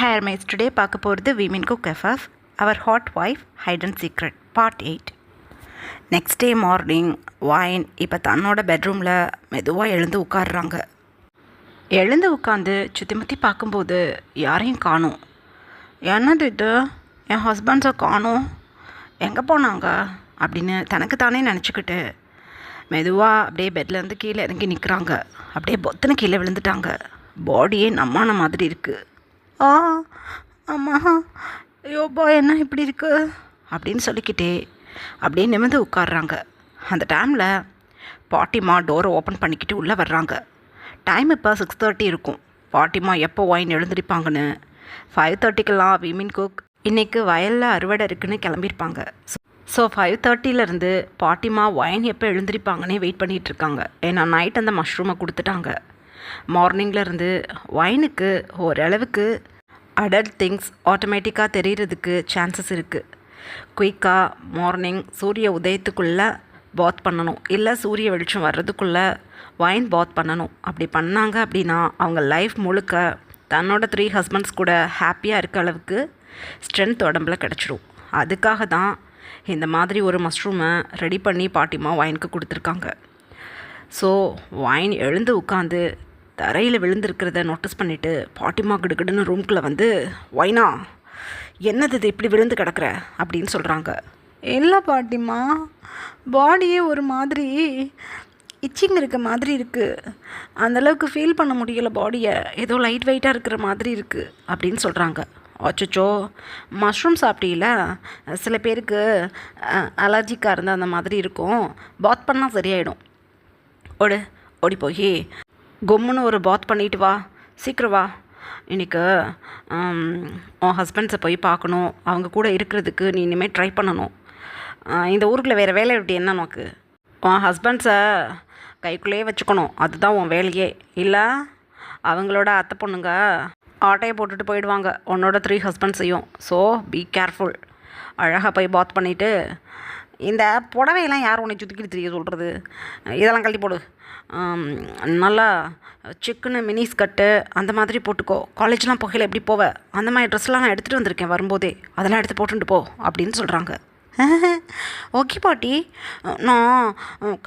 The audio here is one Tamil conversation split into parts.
Hair Mates today பார்க்க போகிறது Women Cook FF Our Hot Wife Hide and Secret Part 8. Next day morning வைன் இப்போ தன்னோட பெட்ரூமில் மெதுவாக எழுந்து உட்காடுறாங்க. எழுந்து உட்காந்து சுற்றி முற்றி பார்க்கும்போது யாரையும் காணும். என்னது இது, என் ஹஸ்பண்ட்ஸை காணும், எங்கே போனாங்க அப்படின்னு தனக்கு தானே நினச்சிக்கிட்டு மெதுவாக அப்படியே பெட்லேருந்து கீழே இறங்கி நிற்கிறாங்க. அப்படியே பொத்துன்னு கீழே விழுந்துட்டாங்க. பாடியே நம்மான மாதிரி இருக்குது. அம்மா, ஐயோப்பா, என்ன இப்படி இருக்கு அப்படின்னு சொல்லிக்கிட்டே அப்படியே நிமிர்ந்து உட்காடுறாங்க. அந்த டைமில் பாட்டிமா டோரை ஓப்பன் பண்ணிக்கிட்டு உள்ளே வர்றாங்க. டைம் இப்போ 6:30 இருக்கும். பாட்டிமா எப்போ வைன் எழுந்திருப்பாங்கன்னு 5:30க்கெல்லாம் விமன் குக் இன்றைக்கு வயலில் அறுவடை இருக்குன்னு கிளம்பியிருப்பாங்க. ஸோ 5:30லேருந்து பாட்டிமா வைன் எப்போ எழுந்திருப்பாங்கன்னே வெயிட் பண்ணிகிட்ருக்காங்க. ஏன்னா நைட் அந்த மஷ்ரூமை கொடுத்துட்டாங்க. மார்னிங்லேருந்து வைனுக்கு ஓரளவுக்கு அடல்ட் திங்ஸ் ஆட்டோமேட்டிக்காக தெரிகிறதுக்கு சான்சஸ் இருக்குது. குயிக்காக மார்னிங் சூரிய உதயத்துக்குள்ளே பாத் பண்ணணும், இல்லை சூரிய வெளிச்சம் வர்றதுக்குள்ளே வைன் பாத் பண்ணணும். அப்படி பண்ணாங்க அப்படின்னா அவங்க லைஃப் முழுக்க தன்னோட 3 ஹஸ்பண்ட்ஸ் கூட ஹாப்பியாக இருக்க அளவுக்கு ஸ்ட்ரென்த் உடம்புல கிடச்சிடும். அதுக்காக தான் இந்த மாதிரி ஒரு மஷ்ரூமை ரெடி பண்ணி பாட்டிமா வைனுக்கு கொடுத்துருக்காங்க. ஸோ வைன் எழுந்து உட்காந்து தரையில் விழுந்திருக்கிறத நோட்டீஸ் பண்ணிவிட்டு பாட்டிமா கிடுக்கிடுன்னு ரூம்குள்ளே வந்து, வைனா, என்னது இது இப்படி விழுந்து கிடக்குற அப்படின்னு சொல்கிறாங்க. இல்லை பாட்டிமா, பாடியே ஒரு மாதிரி இச்சிங் இருக்க மாதிரி இருக்குது, அந்தளவுக்கு ஃபீல் பண்ண முடியலை, பாடியை ஏதோ லைட் வெயிட்டாக இருக்கிற மாதிரி இருக்குது அப்படின்னு சொல்கிறாங்க. அச்சோ, மஷ்ரூம் சாப்பிட்டீங்கள, சில பேருக்கு அலர்ஜிக்காக இருந்தால் அந்த மாதிரி இருக்கும், பாத் பண்ணால் சரியாயிடும். ஓடி போய் கொம்முன்னு ஒரு பாத் பண்ணிட்டு வா, சீக்கிரம் வா. இன்றைக்கு உன் ஹஸ்பண்ட்ஸை போய் பார்க்கணும், அவங்க கூட இருக்கிறதுக்கு நீ இனிமேல் ட்ரை பண்ணணும். இந்த ஊருக்குள்ளே வேறு வேலை விட்டு என்ன உனக்கு? உன் ஹஸ்பண்ட்ஸை கைக்குள்ளேயே வச்சுக்கணும், அதுதான் உன் வேலையே. இல்லை அவங்களோட அத்தை பொண்ணுங்க ஆட்டையை போட்டுட்டு போயிடுவாங்க உன்னோட 3 ஹஸ்பண்ட்ஸையும். So be careful. அழகாக போய் பாத் பண்ணிவிட்டு, இந்த புடவையெல்லாம் யார் உன்னை சுற்றிக்கிட்டு தெரிய சொல்கிறது, இதெல்லாம் கழட்டி போடு, நல்லா சிக்குன்னு மினி ஸ்கர்ட்டு அந்த மாதிரி போட்டுக்கோ. காலேஜ்லாம் போகையில் எப்படி போவ, அந்த மாதிரி ட்ரெஸ்லாம் நான் எடுத்துகிட்டு வந்திருக்கேன் வரும்போதே, அதெல்லாம் எடுத்து போட்டுட்டு போ அப்படின்னு சொல்கிறாங்க. ஓகே பாட்டி, நான்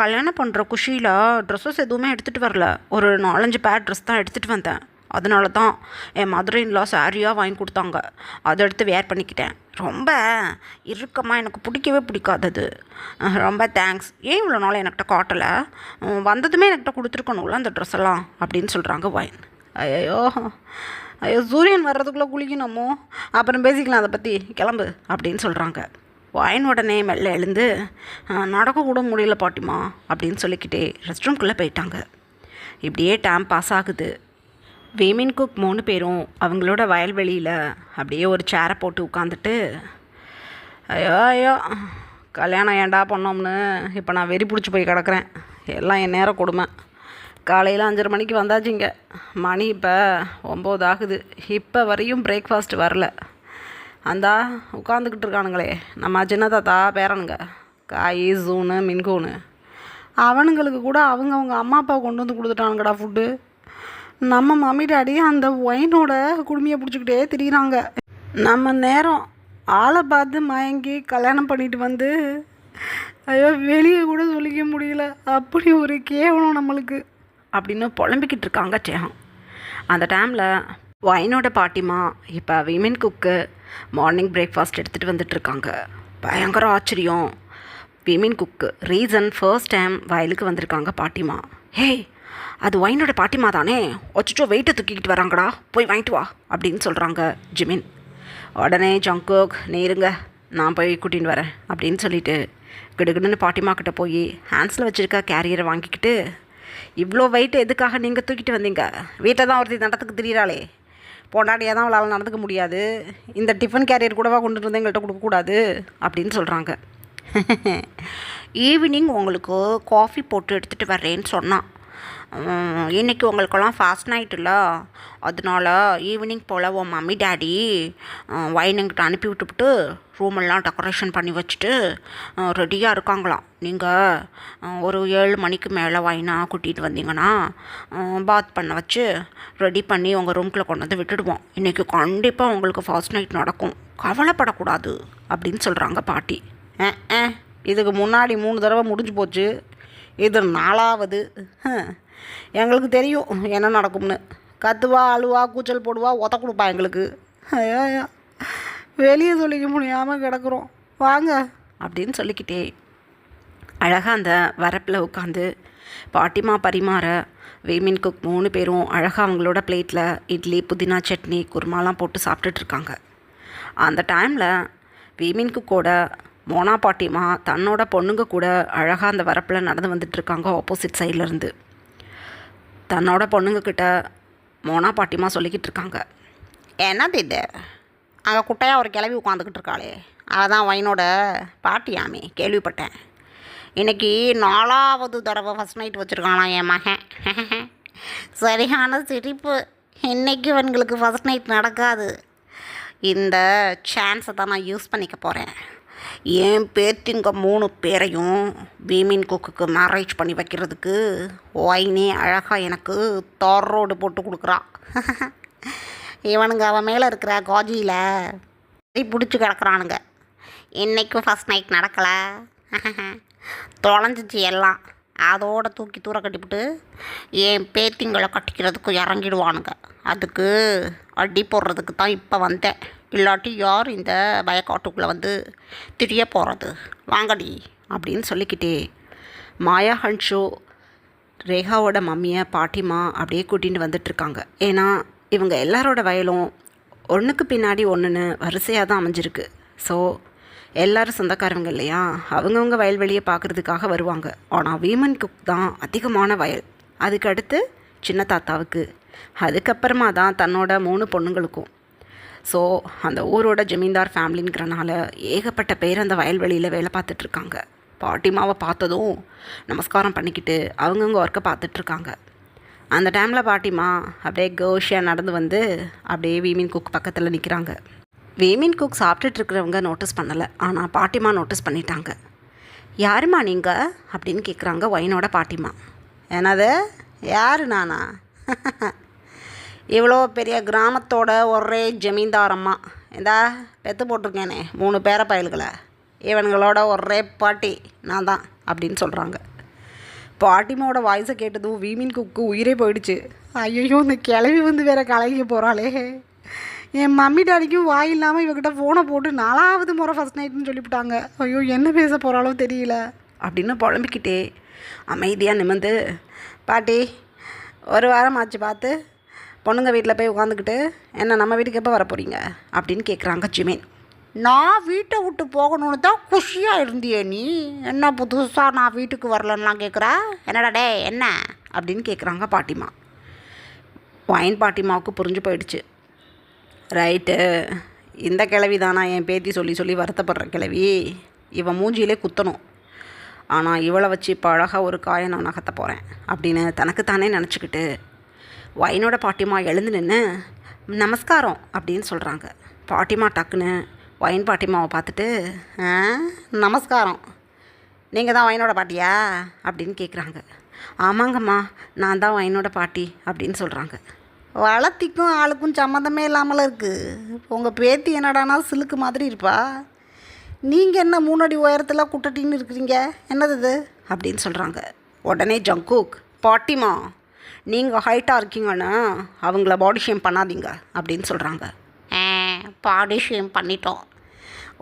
கல்யாணம் பண்ணுற குஷியில் ட்ரெஸ்ஸஸ் எதுவுமே எடுத்துகிட்டு வரல, ஒரு 4-5 பேர் ட்ரெஸ் தான் எடுத்துகிட்டு வந்தேன். அதனால தான் என் மதர் இன் லா சாரியாக வாங்கி கொடுத்தாங்க, அதை எடுத்து வேர் பண்ணிக்கிட்டேன். ரொம்ப இறுக்கமாக எனக்கு பிடிக்கவே பிடிக்காதது. ரொம்ப தேங்க்ஸ். ஏன் இவ்வளோ நாள் என்கிட்ட காட்டலை, வந்ததுமே என்கிட்ட கொடுத்துருக்கணும்ல அந்த ட்ரெஸ் எல்லாம் அப்படின்னு சொல்கிறாங்க வைன். ஐயோ, சூரியன் வர்றதுக்குள்ளே குளிக்கணுமோ, அப்புறம் பேசிக்கலாம் அதை பற்றி, கிளம்பு அப்படின்னு சொல்கிறாங்க. வைன் உடனே மெல்ல எழுந்து, நடக்கக்கூட முடியல பாட்டிமா அப்படின்னு சொல்லிக்கிட்டே ரெஸ்ட் ரூம்குள்ளே போயிட்டாங்க. இப்படியே டைம் பாஸ் ஆகுது. விமன் குக் 3 பேரும் அவங்களோட வயல்வெளியில் அப்படியே ஒரு சேரை போட்டு உட்காந்துட்டு, ஐயோ கல்யாணம் ஏண்டா பண்ணோம்னு இப்போ நான் வெறி பிடிச்சி போய் கிடக்கிறேன், எல்லாம் என் நேரம் கொடுமை. காலையில் 5:30 மணிக்கு வந்தாச்சுங்க, மணி இப்போ 9 ஆகுது, இப்போ வரையும் பிரேக்ஃபாஸ்ட் வரல. அந்தா உட்காந்துக்கிட்டு இருக்கானுங்களே நம்ம சின்ன தாத்தா பேரனுங்க, காய் ஜூனு மின்கூனு, அவனுங்களுக்கு கூட அவங்க அம்மா அப்பா கொண்டு வந்து கொடுத்துட்டானுங்கடா ஃபுட்டு. நம்ம மம்மி டாடி அந்த ஒயினோட குடுமையை பிடிச்சிக்கிட்டே திரிகிறாங்க. நம்ம நேரம் ஆளை பார்த்து மயங்கி கல்யாணம் பண்ணிட்டு வந்து, ஐயோ வெளியே கூட சொல்லிக்க முடியல, அப்படி ஒரு கேவலம் நம்மளுக்கு அப்படின்னு புலம்பிக்கிட்டு இருக்காங்க சேகம். அந்த டைமில் ஒயினோட பாட்டிமா இப்போ விமன் குக்கு மார்னிங் பிரேக்ஃபாஸ்ட் எடுத்துகிட்டு வந்துட்டுருக்காங்க. பயங்கர ஆச்சரியம் விமன் குக்கு. ரீசன் ஃபர்ஸ்ட் டைம் வயலுக்கு வந்திருக்காங்க பாட்டிமா. ஹே, அது வைனோட பாட்டிமா தானே, ஒச்சோ வெயிட்டை தூக்கிக்கிட்டு வராங்கடா, போய் வாங்கிட்டு வா அப்படின்னு சொல்கிறாங்க ஜிமின். உடனே ஜங்குக், நீருங்க, நான் போய் கூட்டின்னு வரேன் அப்படின்னு சொல்லிவிட்டு கிடுகிடுன்னு பாட்டிமா கிட்டே போய் ஹேண்ட்ஸில் வச்சுருக்க கேரியரை வாங்கிக்கிட்டு, இவ்வளோ வெயிட்டு எதுக்காக நீங்கள் தூக்கிட்டு வந்தீங்க, வீட்டை தான் ஒருத்தி நடத்துக்கு திரியிறாளே, பொண்டாட்டியாக தான் அவளால் நடந்துக்க முடியாது, இந்த டிஃபன் கேரியர் கூடவா கொண்டுட்டு வந்து எங்கள்கிட்ட கொடுக்கக்கூடாது அப்படின்னு சொல்கிறாங்க. ஈவினிங் உங்களுக்கு காஃபி போட்டு எடுத்துகிட்டு வர்றேன்னு சொன்னான், இன்றைக்கி உங்களுக்கெல்லாம் ஃபாஸ்ட் நைட்டில், அதனால ஈவினிங் போல் உன் மம்மி டேடி வைனுங்கிட்ட அனுப்பி விட்டுவிட்டு ரூமெல்லாம் டெக்கரேஷன் பண்ணி வச்சுட்டு ரெடியாக இருக்காங்களாம். நீங்கள் ஒரு 7 மணிக்கு மேலே வைனாக கூட்டிகிட்டு வந்தீங்கன்னா பாத் பண்ண வச்சு ரெடி பண்ணி உங்கள் ரூம்குள்ளே கொண்டு வந்து விட்டுடுவோம். இன்றைக்கி கண்டிப்பாக உங்களுக்கு ஃபாஸ்ட் நைட் நடக்கும், கவலைப்படக்கூடாது அப்படின்னு சொல்கிறாங்க பாட்டி. இதுக்கு முன்னாடி 3 தடவை முடிஞ்சு போச்சு, இது 4வது. எங்களுக்கு தெரியும் என்ன நடக்கும்னு. கத்துவா, அழுவா, கூச்சல் போடுவா, ஒத்த கொடுப்பா எங்களுக்கு. ஐயா வெளியே சொல்லிக்க முடியாமல் கிடக்குறோம், வாங்க அப்படின்னு சொல்லிக்கிட்டே அழகாக அந்த வரப்பில் உட்காந்து பாட்டிமா பரிமாற வீமின் குக் 3 பேரும் அழகாக அவங்களோட பிளேட்டில் இட்லி, புதினா சட்னி, குருமாலாம் போட்டு சாப்பிட்டுட்ருக்காங்க. அந்த டைமில் வீமின் குக்கோட மோனா பாட்டிமா தன்னோட பொண்ணுங்க கூட அழகாக அந்த வரப்பில் நடந்து வந்துட்டுருக்காங்க. ஆப்போசிட் சைட்லேருந்து தன்னோட பொண்ணுங்கக்கிட்ட மோனா பாட்டிமா சொல்லிக்கிட்டு இருக்காங்க. என்னது இது, அங்கே குட்டையாக ஒரு கிளவி உட்காந்துக்கிட்டு இருக்காளே, அதுதான் வைனோட பாட்டியாமே, கேள்விப்பட்டேன். இன்றைக்கி 4வது தடவை ஃபஸ்ட் நைட் வச்சுருக்கானா என் மகன். சரியான சிரிப்பு. இன்றைக்கி இவங்களுக்கு ஃபஸ்ட் நைட் நடக்காது. இந்த சான்ஸை தான் நான் யூஸ் பண்ணிக்க போகிறேன். என் பேத்திங்க 3 பேரையும் வீமின் குக்குக்கு மேரேஜ் பண்ணி வைக்கிறதுக்கு ஒயினே அழகாக எனக்கு தார் ரோடு போட்டு கொடுக்குறான். இவனுங்க அவன் மேலே இருக்கிற காஜியில் பிடிச்சி கிடக்குறானுங்க. இன்றைக்கும் ஃபஸ்ட் நைட் நடக்கலை, தொலைஞ்சிச்சு எல்லாம். அதோடு தூக்கி தூர கட்டிவிட்டு என் பேத்திங்களை கட்டிக்கிறதுக்கு இறங்கிடுவானுங்க. அதுக்கு அடி போடுறதுக்கு தான் இப்போ வந்தேன். இல்லாட்டி யார் இந்த வயக்காட்டுக்குள்ளே வந்து திரிய போகிறது, வாங்கடி அப்படின்னு சொல்லிக்கிட்டே மாயா ஹன்ஷோ ரேகாவோட மம்மியை பாட்டிமா அப்படியே கூட்டிகிட்டு வந்துட்டுருக்காங்க. ஏன்னா இவங்க எல்லாரோட வயலும் ஒன்றுக்கு பின்னாடி ஒன்றுன்னு வரிசையாக தான் அமைஞ்சிருக்கு. ஸோ எல்லோரும் சொந்தக்காரங்க இல்லையா, அவங்கவுங்க வயல்வெளியை பார்க்குறதுக்காக வருவாங்க. ஆனால் வீமன் குக் தான் அதிகமான வயல், அதுக்கடுத்து சின்ன தாத்தாவுக்கு, அதுக்கப்புறமா தான் தன்னோட 3 பொண்ணுங்களுக்கும். ஸோ அந்த ஊரோட ஜமீன்தார் ஃபேமிலிங்கிறனால ஏகப்பட்ட பேர் அந்த வயல்வெளியில் வேலை பார்த்துட்ருக்காங்க. பாட்டிமாவை பார்த்ததும் நமஸ்காரம் பண்ணிக்கிட்டு அவங்கவுங்க ஒர்க்கை பார்த்துட்ருக்காங்க. அந்த டைமில் பாட்டிமா அப்படியே கோஷியாக நடந்து வந்து அப்படியே வீமின் குக் பக்கத்தில் நிற்கிறாங்க. வீமின் குக் சாப்பிட்டுட்ருக்கிறவங்க நோட்டீஸ் பண்ணலை, ஆனால் பாட்டிமா நோட்டீஸ் பண்ணிட்டாங்க. யாருமா நீங்கள் அப்படின்னு கேட்குறாங்க ஒயினோட பாட்டிமா. என்னது, யார் நானா? இவ்வளோ பெரிய கிராமத்தோட ஒரே ஜமீன்தாரம்மா, இந்தா பெற்று போட்டிருக்கேனே 3 பேர பயல்களை, இவனுங்களோட ஒரே பாட்டி நான் தான் அப்படின்னு சொல்கிறாங்க. பாட்டிமாவோட வாய்ஸை கேட்டதும் வீமின் குக்கு உயிரே போயிடுச்சு. ஐயோ, இந்த கிளவி வந்து வேறு கலகி போகிறாளே, என் மம்மி டாடிக்கும் வாய் இல்லாமல் இவகிட்ட ஃபோனை போட்டு 4வது முறை ஃபஸ்ட் நைட்னு சொல்லிவிட்டாங்க. ஐயோ, என்ன பேச போகிறாலோ தெரியல அப்படின்னு புலம்பிக்கிட்டே அமைதியாக நிமிர்ந்து, பாட்டி 1 வாரம் ஆச்சு பார்த்து, பொண்ணுங்க வீட்டில் போய் உட்காந்துக்கிட்டு என்ன நம்ம வீட்டுக்கு எப்போ வர போகிறீங்க அப்படின்னு கேட்குறாங்க ஜிமேன். நான் வீட்டை விட்டு போகணுன்னு தான் குஷியாக இருந்தியே நீ, என்ன புதுசாக நான் வீட்டுக்கு வரலன்னெலாம் கேட்குறா, என்னடா டே என்ன அப்படின்னு கேட்குறாங்க பாட்டிமா. வைன் பாட்டிமாவுக்கு புரிஞ்சு போயிடுச்சு. ரைட்டு, இந்த கிளவி தானா என் பேத்தி சொல்லி சொல்லி வருத்தப்படுற கிளவி, இவன் மூஞ்சியிலே குத்தணும். ஆனால் இவளை வச்சு இப்போ அழகாக ஒரு காயை நான் நகர்த்த போகிறேன் அப்படின்னு தனக்குத்தானே நினச்சிக்கிட்டு வைனோட பாட்டிமா எழுந்து நின்று நமஸ்காரம் அப்படின்னு சொல்கிறாங்க. பாட்டிமா டக்குன்னு வைன் பாட்டிமாவை பார்த்துட்டு, நமஸ்காரம், நீங்கள் தான் வைனோட பாட்டியா அப்படின்னு கேட்குறாங்க. ஆமாங்கம்மா, நான் தான் வைனோட பாட்டி அப்படின்னு சொல்கிறாங்க. வளர்த்திக்கும் ஆளுக்கும் சம்மந்தமே இல்லாமல் இருக்குது. உங்கள் பேத்தி என்னடானா சிலுக்கு மாதிரி இருப்பா, நீங்கள் என்ன 3 அடி உயரத்தில் குட்டட்டின்னு இருக்கிறீங்க, என்னது இது அப்படின்னு சொல்கிறாங்க. உடனே ஜங்குக், பாட்டிமா நீங்கள் ஹைட்டாக இருக்கீங்கன்னு அவங்கள பாடி ஷேம் பண்ணாதீங்க அப்படின்னு சொல்கிறாங்க. பாடி ஷேம் பண்ணிட்டோம்,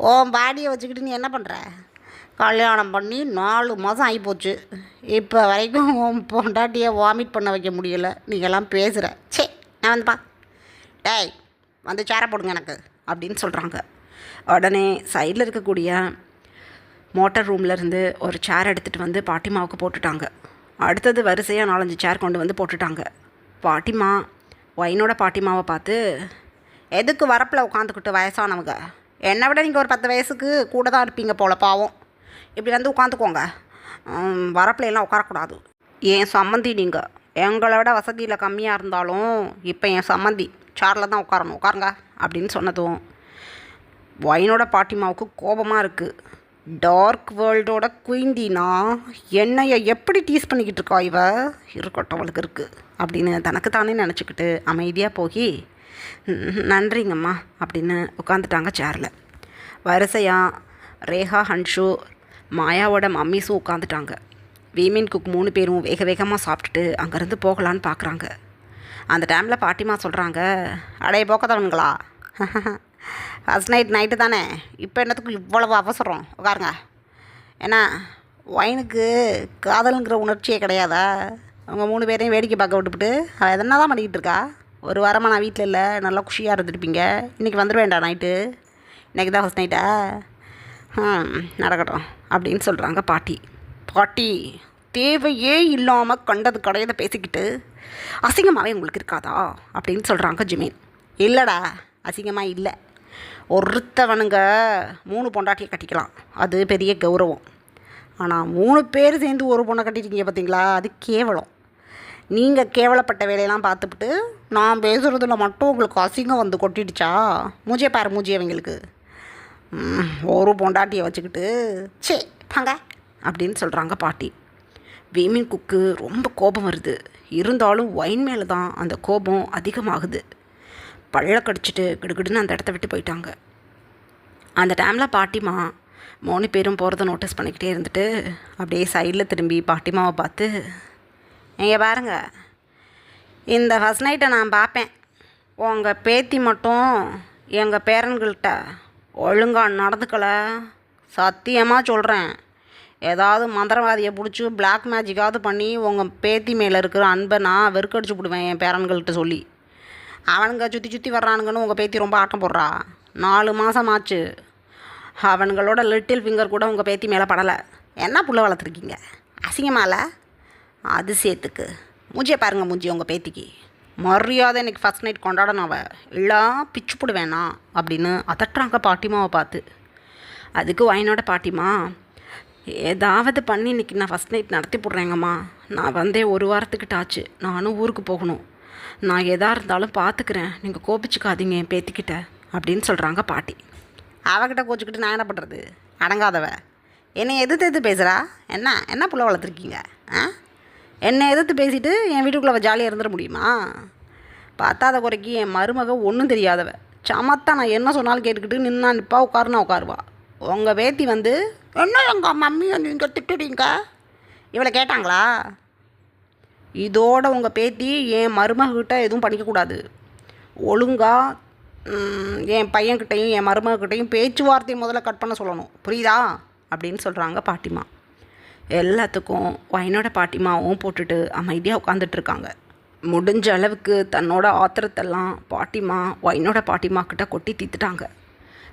ஓ பாடியை வச்சுக்கிட்டு நீ என்ன பண்ணுற, கல்யாணம் பண்ணி 4 மாதம் ஆகிப்போச்சு, இப்போ வரைக்கும் உன் பொண்டாட்டியை வாமிட் பண்ண வைக்க முடியலை, நீங்கள்லாம் பேசுகிற. சே, நான் வந்துப்பா, டேய் வந்து சேரை போடுங்க எனக்கு அப்படின்னு சொல்கிறாங்க. உடனே சைடில் இருக்கக்கூடிய மோட்டர் ரூம்லேருந்து ஒரு சேர் எடுத்துகிட்டு வந்து பாட்டிமாவுக்கு போட்டுட்டாங்க. அடுத்தது வரிசையாக 4-5 சேர் கொண்டு வந்து போட்டுட்டாங்க. பாட்டிமா வைனோட பாட்டிமாவை பார்த்து, எதுக்கு வரப்பில் உட்காந்துக்கிட்டு வயசானவங்க, என்னை விட நீங்கள் ஒரு 10 வயசுக்கு கூட தான் இருப்பீங்க போல், பாவம், இப்படி வந்து உட்காந்துக்கோங்க, வரப்பில் எல்லாம் உட்காரக்கூடாது, ஏன் சம்மந்தி நீங்கள், எங்களை விட வசதியில் கம்மியாக இருந்தாலும் இப்போ என் சம்மந்தி சாரில் தான் உட்காரணும், உட்காருங்க அப்படின்னு சொன்னதும் ஒயினோட பாட்டிமாவுக்கு கோபமாக இருக்குது. டார்க் வேர்ல்டோட குயின்டினா என்னையை எப்படி டீஸ் பண்ணிக்கிட்டு இருக்கா இவ, இருக்கட்டும் அவளுக்கு இருக்குது அப்படின்னு தனக்கு தானே நினச்சிக்கிட்டு அமைதியாக போய் நன்றிங்கம்மா அப்படின்னு உட்காந்துட்டாங்க சேரில். வரிசையாக ரேகா, ஹன்ஷு, மாயாவோட மம்மிஸும் உட்காந்துட்டாங்க. வீமின் குக் 3 பேரும் வேக வேகமாக சாப்பிட்டுட்டு அங்கேருந்து போகலான்னு பார்க்குறாங்க. அந்த டைமில் பாட்டிமா சொல்கிறாங்க, அடைய போக்கத்தவனுங்களா, ஃபஸ்ட் நைட்டு தானே, இப்போ என்னத்துக்கு இவ்வளவு அவசரம், உட்காருங்க. ஏன்னா ஒயினுக்கு காதலுங்கிற உணர்ச்சியே கிடையாதா? அவங்க 3 பேரையும் வேடிக்கை பார்க்க விட்டுவிட்டு அவள் எதனா தான் பண்ணிக்கிட்டு இருக்கா? ஒரு வாரமாக நான் வீட்டில் இல்லை, நல்லா குஷியாக இருந்துருப்பீங்க, இன்றைக்கி வந்துடுவேண்டா நைட்டு, இன்றைக்கி தான் ஃபஸ்ட் நைட்டா, நடக்கட்டும் அப்படின்னு சொல்கிறாங்க பாட்டி. பாட்டி தேவையே இல்லாமல் கண்டது கடையதை பேசிக்கிட்டு அசிங்கமாகவே உங்களுக்கு இருக்காதா அப்படின்னு சொல்கிறாங்க ஜிமீன். இல்லைடா, அசிங்கமாக இல்லை. ஒருத்தவனுங்க 3 பொண்டாட்டியை கட்டிக்கலாம், அது பெரிய கௌரவம். ஆனால் 3 பேர் சேர்ந்து ஒரு பொண்ணை கட்டிட்டீங்க பார்த்தீங்களா, அது கேவலம். நீங்கள் கேவலப்பட்ட வேலையெல்லாம் பார்த்துக்கிட்டு நான் பேசுகிறதுல மட்டும் உங்களுக்கு அசிங்கம் வந்து கொட்டிடுச்சா? மூஞ்சியை பாரு, மூஞ்சி அவங்களுக்கு. ஒரு பொண்டாட்டியை வச்சுக்கிட்டு சே பாங்க அப்படின்னு சொல்கிறாங்க பாட்டி. வீமின் குக்கு ரொம்ப கோபம் வருது. இருந்தாலும் ஒயின் மேலே தான் அந்த கோபம் அதிகமாகுது. பள்ள கடிச்சிட்டு கிடுகிடுன்னு அந்த இடத்த விட்டு போயிட்டாங்க. அந்த டைமில் பாட்டிமா 3 பேரும் போகிறத நோட்டீஸ் பண்ணிக்கிட்டே இருந்துட்டு அப்படியே சைடில் திரும்பி பாட்டிமாவை பார்த்து, இங்கே பாருங்க, இந்த ஃபஸ்ட் நைட்டை நான் பார்ப்பேன், உங்கள் பேத்தி மட்டும் எங்கள் பேரன்கள்கிட்ட ஒழுங்காக நடந்துக்கலை, சத்தியமாக சொல்கிறேன், ஏதாவது மந்திரவாதியை பிடிச்சி பிளாக் மேஜிக்காவது பண்ணி உங்கள் பேத்தி மேலே இருக்கிற அன்பை நான் வெறுக்கடிச்சு விடுவேன் என் பேரன்கள்கிட்ட சொல்லி. அவனுங்க சுற்றி வர்றானுங்கன்னு உங்கள் பேத்தி ரொம்ப ஆட்டம் போடுறா. 4 மாதம் ஆச்சு, அவனுங்களோட லிட்டில் ஃபிங்கர் கூட உங்கள் பேத்தி மேலே படலை. என்ன புள்ள வளர்த்துருக்கீங்க, அசிங்கமால? அதிசயத்துக்கு மூஞ்சியை பாருங்கள், மூஞ்சி உங்கள் பேத்திக்கு. மரியாதை இன்றைக்கி ஃபஸ்ட் நைட் கொண்டாடணும், அவள் இல்லை பிச்சு போடுவேண்ணா அப்படின்னு அதட்டுறாங்க பாட்டிமாவை பார்த்து. அதுக்கு ஒயினோட பாட்டிமா, ஏதாவது பண்ணி இன்றைக்கி நான் ஃபஸ்ட் நைட் நடத்தி போடுறேங்கம்மா, நான் வந்தே 1 வாரத்துக்கிட்ட ஆச்சு, நானும் ஊருக்கு போகணும், நான் எதாக இருந்தாலும் பார்த்துக்கிறேன், நீங்கள் கோபிச்சுக்காதீங்க என் பேத்திக்கிட்ட அப்படின்னு சொல்கிறாங்க பாட்டி. அவகிட்ட கோச்சிக்கிட்டு நான் என்ன பண்ணுறது, அடங்காதவ, என்னை எதிர்த்து பேசுகிறா, என்ன புள்ள வளர்த்துருக்கீங்க? என்னை எதிர்த்து பேசிவிட்டு என் வீட்டுக்குள்ளே ஜாலியாக இருந்துட முடியுமா? பார்த்தாத குறைக்கு என் மருமக ஒன்றும் தெரியாதவ, சமத்தா நான் என்ன சொன்னாலும் கேட்டுக்கிட்டு நிற்பா, உட்காருவா. உங்கள் பேத்தி வந்து என்ன எங்கள் மம்மியை நீங்கள் திட்டுறீங்க, இவளை கேட்டாங்களா? இதோட உங்கள் பேத்தி என் மருமகிட்ட எதுவும் பண்ணிக்கக்கூடாது. ஒழுங்காக என் பையன்கிட்டையும் என் மருமகிட்டையும் பேச்சுவார்த்தையை முதல்ல கட் பண்ண சொல்லணும், புரியுதா அப்படின்னு சொல்கிறாங்க பாட்டிமா. எல்லாத்துக்கும் ஒயினோட பாட்டிமாவும் போட்டுட்டு அமைதியாக உட்காந்துட்ருக்காங்க. முடிஞ்ச அளவுக்கு தன்னோட ஆத்திரத்தெல்லாம் பாட்டிமா ஒயினோட பாட்டிமா கிட்ட கொட்டி தீத்துட்டாங்க.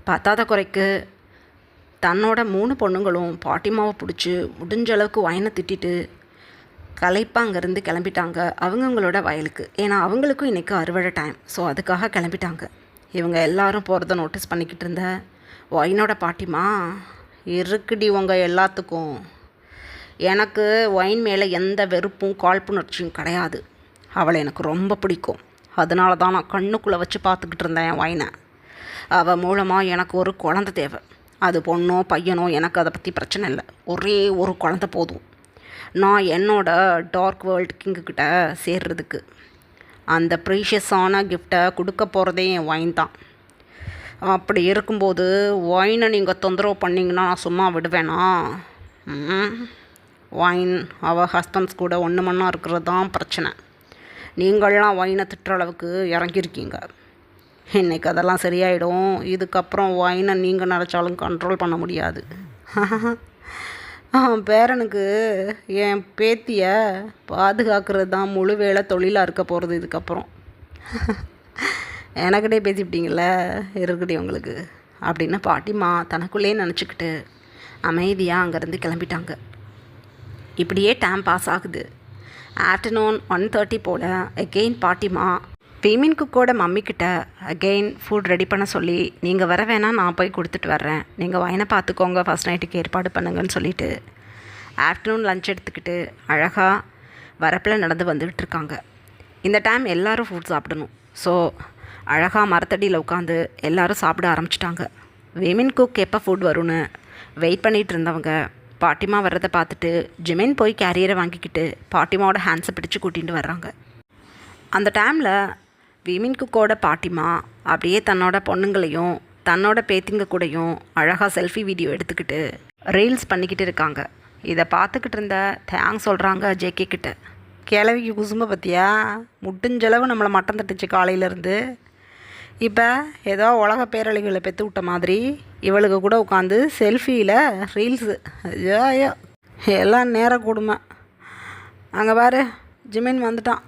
பார்த்தாத குறைக்கு தன்னோட 3 பொண்ணுங்களும் பாட்டிமாவை பிடிச்சி முடிஞ்ச அளவுக்கு ஒயினை திட்டிட்டு களைப்பாக அங்கேருந்து கிளம்பிட்டாங்க அவங்கவுங்களோட வயலுக்கு. ஏன்னா அவங்களுக்கும் இன்றைக்கி அறுவடை டைம், ஸோ அதுக்காக கிளம்பிட்டாங்க. இவங்க எல்லாரும் போகிறத நோட்டீஸ் பண்ணிக்கிட்டு இருந்த ஒயினோட பாட்டிமா, இருக்குடி உங்கள் எல்லாத்துக்கும், எனக்கு ஒயின் மேலே எந்த வெறுப்பும் காழ்ப்புணர்ச்சியும் கிடையாது, அவளை எனக்கு ரொம்ப பிடிக்கும், அதனால தான் நான் கண்ணுக்குள்ளே வச்சு பார்த்துக்கிட்டு இருந்தேன் ஒயினை. அவள் மூலமாக எனக்கு ஒரு குழந்தை தேவை, அது பொண்ணோ பையனோ எனக்கு அதை பற்றி பிரச்சனை இல்லை, ஒரே ஒரு குழந்தை போதும், நான் என்னோட டார்க் வேர்ல்டு கிங்குக்கிட்ட சேர்றதுக்கு. அந்த ப்ரீஷியஸான கிஃப்டை கொடுக்க போகிறதே என் ஒயின் தான். அப்படி இருக்கும்போது ஒயினை நீங்கள் தொந்தரவு பண்ணிங்கன்னா நான் சும்மா விடுவேனா? ஒயின் அவள் ஹஸ்பண்ட்ஸ் கூட ஒன்று மண்ணா இருக்கிறது தான் பிரச்சனை. நீங்கள்லாம் ஒயினை திட்டுற அளவுக்கு இறங்கியிருக்கீங்க. இன்றைக்கி அதெல்லாம் சரியாயிடும். இதுக்கப்புறம் ஒயினை நீங்கள் நினச்சாலும் கண்ட்ரோல் பண்ண முடியாது. பேரனுக்கு என் பேத்தியை பாதுகாக்கிறது தான் முழு வேலை தொழிலாக இருக்க போகிறது இதுக்கப்புறம். எனக்கிட்டே பேசிவிட்டீங்கள, இருக்குடி உங்களுக்கு அப்படின்னு பாட்டிமா தனக்குள்ளே நினச்சிக்கிட்டு அமைதியாக அங்கேருந்து கிளம்பிட்டாங்க. இப்படியே டைம் பாஸ் ஆகுது. ஆஃப்டர்நூன் 1:30 போல் அகெயின் பாட்டிமா வீமின் குக்கோட மம்மிக்கிட்ட அகெயின் ஃபுட் ரெடி பண்ண சொல்லி, நீங்கள் வர வேணால் நான் போய் கொடுத்துட்டு வர்றேன், நீங்கள் வயனை பார்த்துக்கோங்க, ஃபஸ்ட் நைட்டுக்கு ஏற்பாடு பண்ணுங்கன்னு சொல்லிவிட்டு ஆஃப்டர்நூன் லஞ்ச் எடுத்துக்கிட்டு அழகாக வரப்பில் நடந்து வந்துக்கிட்டு இருக்காங்க. இந்த டைம் எல்லோரும் ஃபுட் சாப்பிடணும். ஸோ அழகாக மரத்தடியில் உட்காந்து எல்லோரும் சாப்பிட ஆரம்பிச்சிட்டாங்க. விமின் குக் எப்போ ஃபுட் வரும்னு வெயிட் பண்ணிகிட்டு இருந்தவங்க பாட்டிமா வர்றதை பார்த்துட்டு ஜிமின் போய் கேரியரை வாங்கிக்கிட்டு பாட்டிமாவோட ஹேண்ட்ஸை பிடிச்சி கூட்டிகிட்டு வர்றாங்க. அந்த டைமில் விமின் குக்கோட பாட்டிமா அப்படியே தன்னோட பொண்ணுங்களையும் தன்னோட பேத்திங்க கூடயும் அழகாக செல்ஃபி வீடியோ எடுத்துக்கிட்டு ரீல்ஸ் பண்ணிக்கிட்டு இருக்காங்க. இதை பார்த்துக்கிட்டு இருந்த தேங்க்ஸ் சொல்கிறாங்க ஜேகே கிட்ட. கிழவிக்கு குசும்ப பற்றியா முட்டுஞ்சளவு நம்மளை மட்டம் தட்டுச்சு காலையிலேருந்து. இப்போ ஏதோ உலக பேரழிகளை பெற்று விட்ட மாதிரி இவளுக்கு கூட உட்காந்து செல்ஃபியில் ரீல்ஸு. ஐயோ எல்லாம் நேர கொடுமை. அங்கே பாரு ஜிமின் வந்துட்டான்.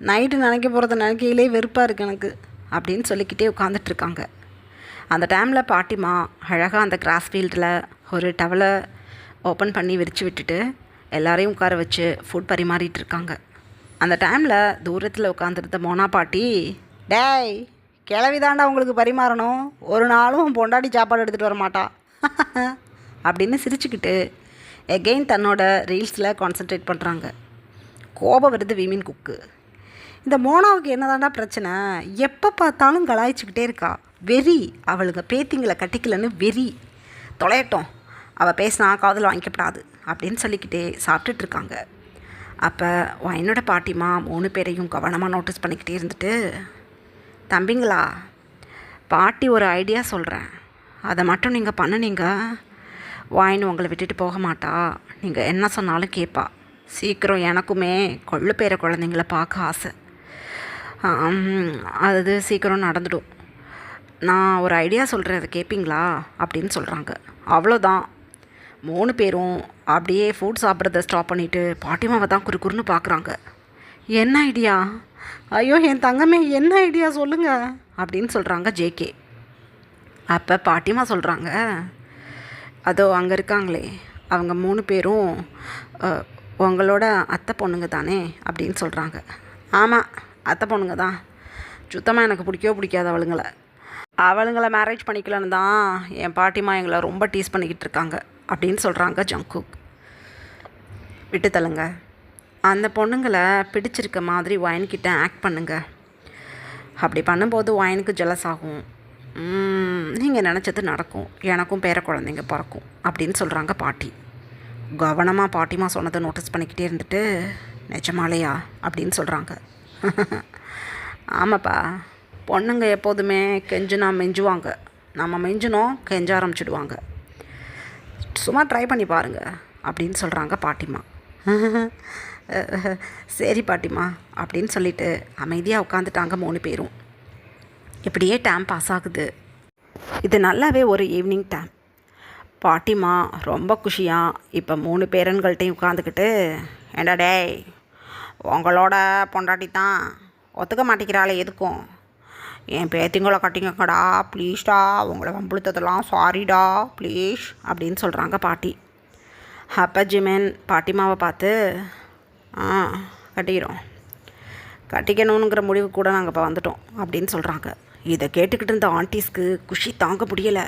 நைட்டு நினைக்க போகிறத நினைக்கையிலே வெறுப்பாக இருக்குது எனக்கு அப்படின்னு சொல்லிக்கிட்டே உட்காந்துட்ருக்காங்க. அந்த டைமில் பாட்டிமா அழகாக அந்த கிராஸ் ஃபீல்டில் ஒரு டவலை ஓப்பன் பண்ணி விரித்து விட்டுட்டு எல்லாரையும் உட்கார வச்சு ஃபுட் பரிமாறிட்டு இருக்காங்க. அந்த டைமில் தூரத்தில் உட்காந்துருந்த மோனா பாட்டி, டேய் கிளவிதாண்டா உங்களுக்கு பரிமாறணும், ஒரு நாளும் பொண்டாட்டி சாப்பாடு எடுத்துகிட்டு வர மாட்டா அப்படின்னு சிரிச்சுக்கிட்டு எகெயின் தன்னோட ரீல்ஸில் கான்சன்ட்ரேட் பண்ணுறாங்க. கோபம் வருது விமின் குக்கு. இந்த மோனாவுக்கு என்னதாண்டா பிரச்சனை, எப்போ பார்த்தாலும் கலாய்ச்சிக்கிட்டே இருக்கா. வெறி, அவளுக்கு பேத்திங்களை கட்டிக்கலன்னு வெறி. தொலையட்டும், அவள் பேசினா காதில் வாங்கிக்கப்படாது அப்படின்னு சொல்லிக்கிட்டே சாப்பிட்டுட்ருக்காங்க. அப்போ என்னோட பாட்டிமா 3 பேரையும் கவனமாக நோட்டீஸ் பண்ணிக்கிட்டே இருந்துட்டு, தம்பிங்களா பாட்டி ஒரு ஐடியா சொல்கிறேன், அதை மட்டும் நீங்கள் பண்ணுனீங்க வாயின் உங்களை விட்டுட்டு போக மாட்டா, நீங்கள் என்ன சொன்னாலும் கேட்பா. சீக்கிரம் எனக்குமே கொள்ளு பேர குழந்தைங்கள பார்க்க ஆசை, அது சீக்கிரம் நடந்துடும். நான் ஒரு ஐடியா சொல்கிறேன், அதை கேட்பீங்களா அப்படின்னு சொல்கிறாங்க. அவ்வளோதான். 3 பேரும் அப்படியே ஃபுட் சாப்பிட்றத ஸ்டாப் பண்ணிவிட்டு பாட்டிமாவை தான் குறுன்னு பார்க்குறாங்க. என்ன ஐடியா? ஐயோ என் தங்கமே என்ன ஐடியா சொல்லுங்கள் அப்படின்னு சொல்கிறாங்க ஜேகே. அப்போ பாட்டிமா சொல்கிறாங்க, அதோ அங்கே இருக்காங்களே அவங்க 3 பேரும் உங்களோட அத்தை பொண்ணுங்க தானே அப்படின்னு சொல்கிறாங்க. ஆமாம், அத்தை பொண்ணுங்க தான். சுத்தமாக எனக்கு பிடிக்காது அவளுங்களை மேரேஜ் பண்ணிக்கலன்னு தான் என் பாட்டிமா எங்களை ரொம்ப டீஸ் பண்ணிக்கிட்டு இருக்காங்க அப்படின்னு சொல்கிறாங்க ஜங்குக். விட்டு தள்ளுங்க, அந்த பொண்ணுங்களை பிடிச்சிருக்க மாதிரி ஒயின்கிட்ட ஆக்ட் பண்ணுங்க. அப்படி பண்ணும்போது ஒயினுக்கு ஜெலஸ் ஆகும், நீங்கள் நினச்சது நடக்கும், எனக்கும் பேர குழந்தைங்க பிறக்கும் அப்படின்னு சொல்கிறாங்க பாட்டி. கவனமாக பாட்டிமா சொன்னதை நோட்டீஸ் பண்ணிக்கிட்டே இருந்துட்டு, நிஜமாலையா அப்படின்னு சொல்கிறாங்க. ஆமாப்பா, பொண்ணுங்க எப்போதுமே கெஞ்சுனா மெஞ்சுவாங்க, நம்ம மெஞ்சினோம் கெஞ்ச ஆரம்பிச்சிடுவாங்க, சும்மா ட்ரை பண்ணி பாருங்கள் அப்படின்னு சொல்கிறாங்க பாட்டிமா. சரி பாட்டிமா அப்படின்னு சொல்லிவிட்டு அமைதியாக உட்காந்துட்டாங்க 3 பேரும். இப்படியே டைம் பாஸ் ஆகுது. இது நல்லாவே ஒரு ஈவினிங் டைம். பாட்டிமா ரொம்ப குஷியாக இப்போ 3 பேரன்கள்ட்டையும் உட்காந்துக்கிட்டு, ஏண்டா டேய் உங்களோட பொண்டாட்டி தான் ஒத்துக்க மாட்டேங்கிறாளே எதுக்கும், என் பேத்திங்களை கட்டிங்கக்கடா ப்ளீஸ்டா, உங்களை வம்புழுத்ததெல்லாம் சாரிடா ப்ளீஸ் அப்படின்னு சொல்கிறாங்க பாட்டி. அப்போ ஜிமின் பாட்டிமாவை பார்த்து, கட்டிக்கணுங்கிற முடிவு கூட நாங்கள் இப்போ வந்துட்டோம் அப்படின்னு சொல்கிறாங்க. இதை கேட்டுக்கிட்டு இருந்த ஆண்டிஸ்க்கு குஷி தாங்க முடியலை.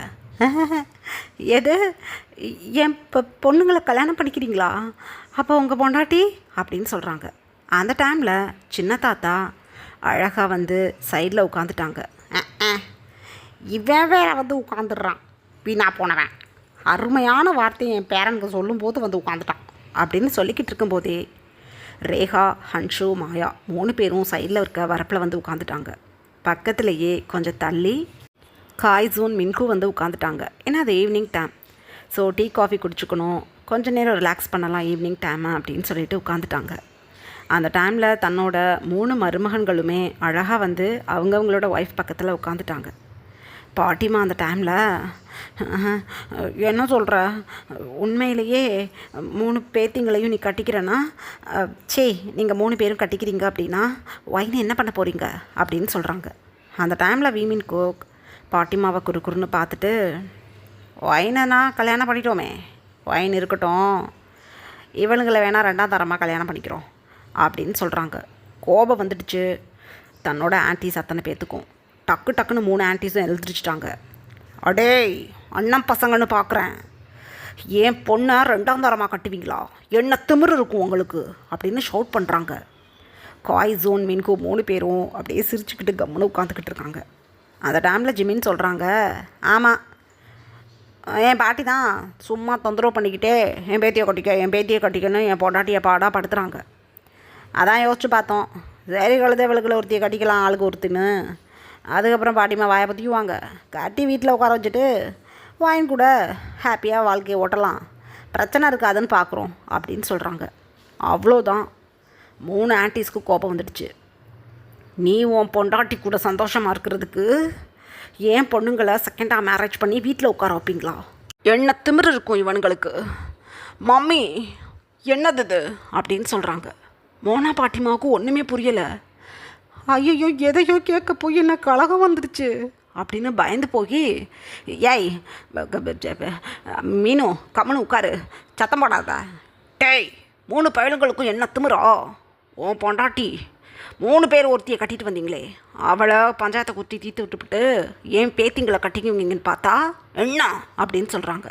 எது, என் பொண்ணுங்களை கல்யாணம் பண்ணிக்கிறீங்களா, அப்போ உங்கள் பொண்டாட்டி அப்படின்னு சொல்கிறாங்க. அந்த டைமில் சின்ன தாத்தா அழகாக வந்து சைடில் உட்காந்துட்டாங்க. இவன் வேற வந்து உட்காந்துடுறான், வீணா போனவன், அருமையான வார்த்தையை என் பேரனுக்கு சொல்லும்போது வந்து உட்காந்துட்டான் அப்படின்னு சொல்லிக்கிட்டு இருக்கும்போதே ரேகா, ஹன்ஷு, மாயா 3 பேரும் சைடில் இருக்க வரப்பில் வந்து உட்காந்துட்டாங்க. பக்கத்துலேயே கொஞ்சம் தள்ளி காய்ஸூன் மின்கு வந்து உட்காந்துட்டாங்க. ஏன்னா அது evening time, so tea coffee குடிச்சுக்கணும், கொஞ்சம் நேரம் ரிலாக்ஸ் பண்ணலாம் ஈவினிங் டைமு அப்படின்னு சொல்லிட்டு உட்காந்துட்டாங்க. அந்த டைமில் தன்னோட 3 மருமகன்களுமே அழகாக வந்து அவங்கவுங்களோட ஒய்ஃப் பக்கத்தில் உட்காந்துட்டாங்க. பாட்டிமா அந்த டைமில், என்ன சொல்கிற, உண்மையிலேயே 3 பேத்திங்களையும் நீ கட்டிக்கிறேன்னா, நீங்கள் 3 பேரும் கட்டிக்கிறீங்க அப்படின்னா ஒயின் என்ன பண்ண போகிறீங்க அப்படின்னு சொல்கிறாங்க. அந்த டைமில் விமின் குக் பாட்டிமாவை குறுன்னு பார்த்துட்டு, ஒயினா கல்யாணம் பண்ணிட்டோமே, ஒயின் இருக்கட்டும், இவளுங்களை வேணால் 2ஆம் தரமாக கல்யாணம் பண்ணிக்கிறோம் அப்படின்னு சொல்கிறாங்க. கோபம் வந்துடுச்சு தன்னோட ஆன்டிஸ் அத்தனை பேர்த்துக்கும். டக்குன்னு 3 ஆன்டிஸும் எழுந்திரிச்சிட்டாங்க. அடேய் அண்ணன் பசங்கன்னு பார்க்குறேன், என் பொண்ணை 2ஆம் தரமாக கட்டுவீங்களா? என்ன திமிரு இருக்கும் உங்களுக்கு அப்படின்னு ஷவுட் பண்ணுறாங்க. காய் ஜோன் மின்கு 3 பேரும் அப்படியே சிரிச்சுக்கிட்டு கம்முன்னு உட்காந்துக்கிட்டு இருக்காங்க. அந்த டைமில் ஜிமின்னு சொல்கிறாங்க, ஆமாம் என் பாட்டி தான் சும்மா தொந்தரவு பண்ணிக்கிட்டே என் பேத்தியை கட்டிக்கன்னு என் பொண்டாட்டியை பாடாக படுத்துகிறாங்க. அதான் யோசிச்சு பார்த்தோம், சரி கழுத விளக்கில் ஒருத்தியை கட்டிக்கலாம் ஆளுக்கு ஒருத்தின்னு. அதுக்கப்புறம் பாட்டிமா வாயை பற்றிக்குவாங்க, கட்டி வீட்டில் உட்கார வச்சுட்டு வாயின் கூட ஹாப்பியாக வாழ்க்கையை ஓட்டலாம், பிரச்சனை இருக்காதுன்னு பார்க்குறோம் அப்படின்னு சொல்கிறாங்க. அவ்வளோதான். 3 ஆன்ட்டிஸ்க்கு கோபம் வந்துடுச்சு. நீ உன் பொண்டாட்டி கூட சந்தோஷமாக இருக்கிறதுக்கு ஏன் பொண்ணுங்களை செகண்டாக மேரேஜ் பண்ணி வீட்டில் உட்கார வைப்பீங்களா? என்ன திமிரு இருக்கும் இவனுங்களுக்கு. மம்மி என்னது இது அப்படின்னு சொல்கிறாங்க. மோனா பாட்டிமாவுக்கு ஒன்றுமே புரியலை. ஐயோ எதையோ கேட்க போய் என்ன கலகம் வந்துடுச்சு அப்படின்னு பயந்து போய், ஏய் மீனு கம்மனு உட்காரு, சத்தம் போடாத. டேய் 3 பயலுங்களுக்கும் என்ன திமிரோ? உன் பொண்டாட்டி 3 பேர் ஒருத்தியை கட்டிட்டு வந்தீங்களே, அவளை பஞ்சாயத்தை குத்தி தீர்த்து விட்டுவிட்டு ஏன் பேத்திங்களை கட்டிக்குவீங்கன்னு பார்த்தா என்ன அப்படின்னு சொல்கிறாங்க.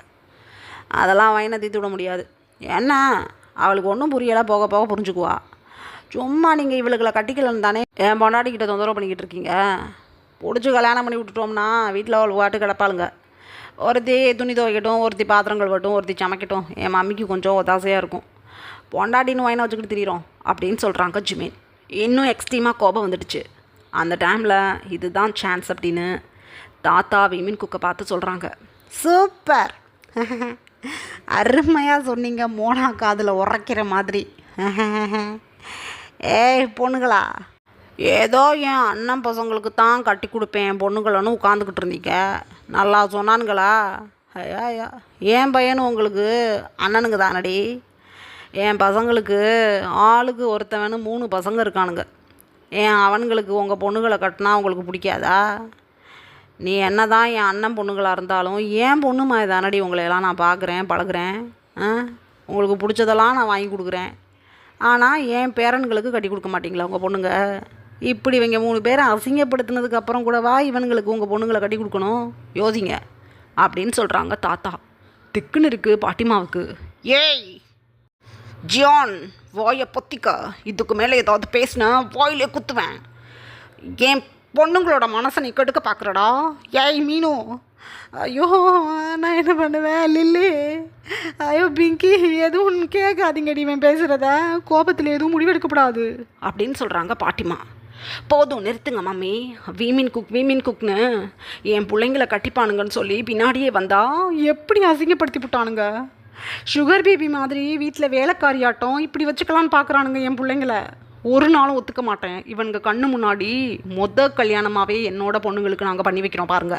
அதெல்லாம் வயனை தீர்த்து விட முடியாது. ஏன்னா அவளுக்கு ஒன்றும் புரியலை, போக போக புரிஞ்சுக்குவா. சும்மா நீங்கள் இவளுகளை கட்டிக்கலன்னு தானே என் பொண்டாட்டிக்கிட்ட தொந்தரவு பண்ணிக்கிட்டு இருக்கீங்க. பிடிச்சி கல்யாணம் பண்ணி விட்டுட்டோம்னா வீட்டில் அவள் பாட்டு கிடப்பாளுங்க. ஒருத்தி துணி துவைக்கட்டும், ஒருத்தி பாத்திரம் கழுவட்டும், ஒருத்தி சமைக்கட்டும், என் மம்மிக்கு கொஞ்சம் ஒத்தாசையாக இருக்கும். பொண்டாட்டின்னு வயனை வச்சுக்கிட்டு திரியிறோம் அப்படின்னு சொல்கிறாங்க ஜிமின். இன்னும் எக்ஸ்ட்ரீமாக கோபம் வந்துடுச்சு. அந்த டைமில் இதுதான் சான்ஸ் அப்படின்னு தாத்தா விமின் குக்கை பார்த்து சொல்கிறாங்க. சூப்பர், அருமையாக சொன்னீங்க மோனா காதில் உரைக்கிற மாதிரி. ஏய் பொண்ணுங்களா, ஏதோ என் அண்ணன் பசங்களுக்கு தான் கட்டி கொடுப்பேன் பொண்ணுங்களன்னு உட்காந்துக்கிட்டு இருந்தீங்க, நல்லா சொன்னானுங்களா? ஐயா என் பையனும் உங்களுக்கு அண்ணனுங்க தானடி. என் பசங்களுக்கு ஆளுக்கு ஒருத்தவனு 3 பசங்க இருக்கானுங்க. ஏன் அவனுங்களுக்கு உங்கள் பொண்ணுகளை கட்டினா உங்களுக்கு பிடிக்காதா? நீ என்ன தான் என் அண்ணன் பொண்ணுங்களாக இருந்தாலும் என் பொண்ணு மாதிரி தானடி உங்களையெல்லாம் நான் பார்க்குறேன் பழகுறேன். உங்களுக்கு பிடிச்சதெல்லாம் நான் வாங்கி கொடுக்குறேன். ஆனால் என் பேரன்களுக்கு கட்டி கொடுக்க மாட்டிங்களா உங்கள் பொண்ணுங்க? இப்படி இவங்க 3 பேரை அசிங்கப்படுத்தினதுக்கப்புறம் கூடவா இவனுங்களுக்கு உங்கள் பொண்ணுங்களை கட்டி கொடுக்கணும்? யோசிங்க அப்படின்னு சொல்கிறாங்க தாத்தா. திக்குன்னு இருக்குது பாட்டிமாவுக்கு. ஏய் ஜியான், வாயை பொத்திக்க, இதுக்கு மேலே ஏதாவது பேசினா வாயிலே குத்துவேன். என் பொண்ணுங்களோட மனசை நீ கெடுக்க பார்க்குறடா. ஏய் மீனு, ஐயோ நான் என்ன பண்ணுவேன்? லில்லி, ஐயோ பிங்கி, எதுவும் கேட்காதீங்கடி இவன் பேசுகிறத, கோபத்தில் எதுவும் முடிவெடுக்கப்படாது அப்படின்னு சொல்கிறாங்க பாட்டிமா. போதும் நிறுத்துங்க மம்மி, வீமின் குக்னு என் பிள்ளைங்களை கட்டிப்பானுங்கன்னு சொல்லி பின்னாடியே வந்தா எப்படி அசிங்கப்படுத்தி விட்டானுங்க. சுகர் பேபி மாதிரி வீட்டில் வேலைக்காரியாட்டம் இப்படி வச்சுக்கலான்னு பார்க்குறானுங்க என் பிள்ளைங்கள. ஒரு நாளும் ஒத்துக்க மாட்டேன். இவனுங்க கண்ணு முன்னாடி கல்யாணமாகவே என்னோட பொண்ணுங்களுக்கு நாங்கள் பண்ணி வைக்கிறோம் பாருங்க.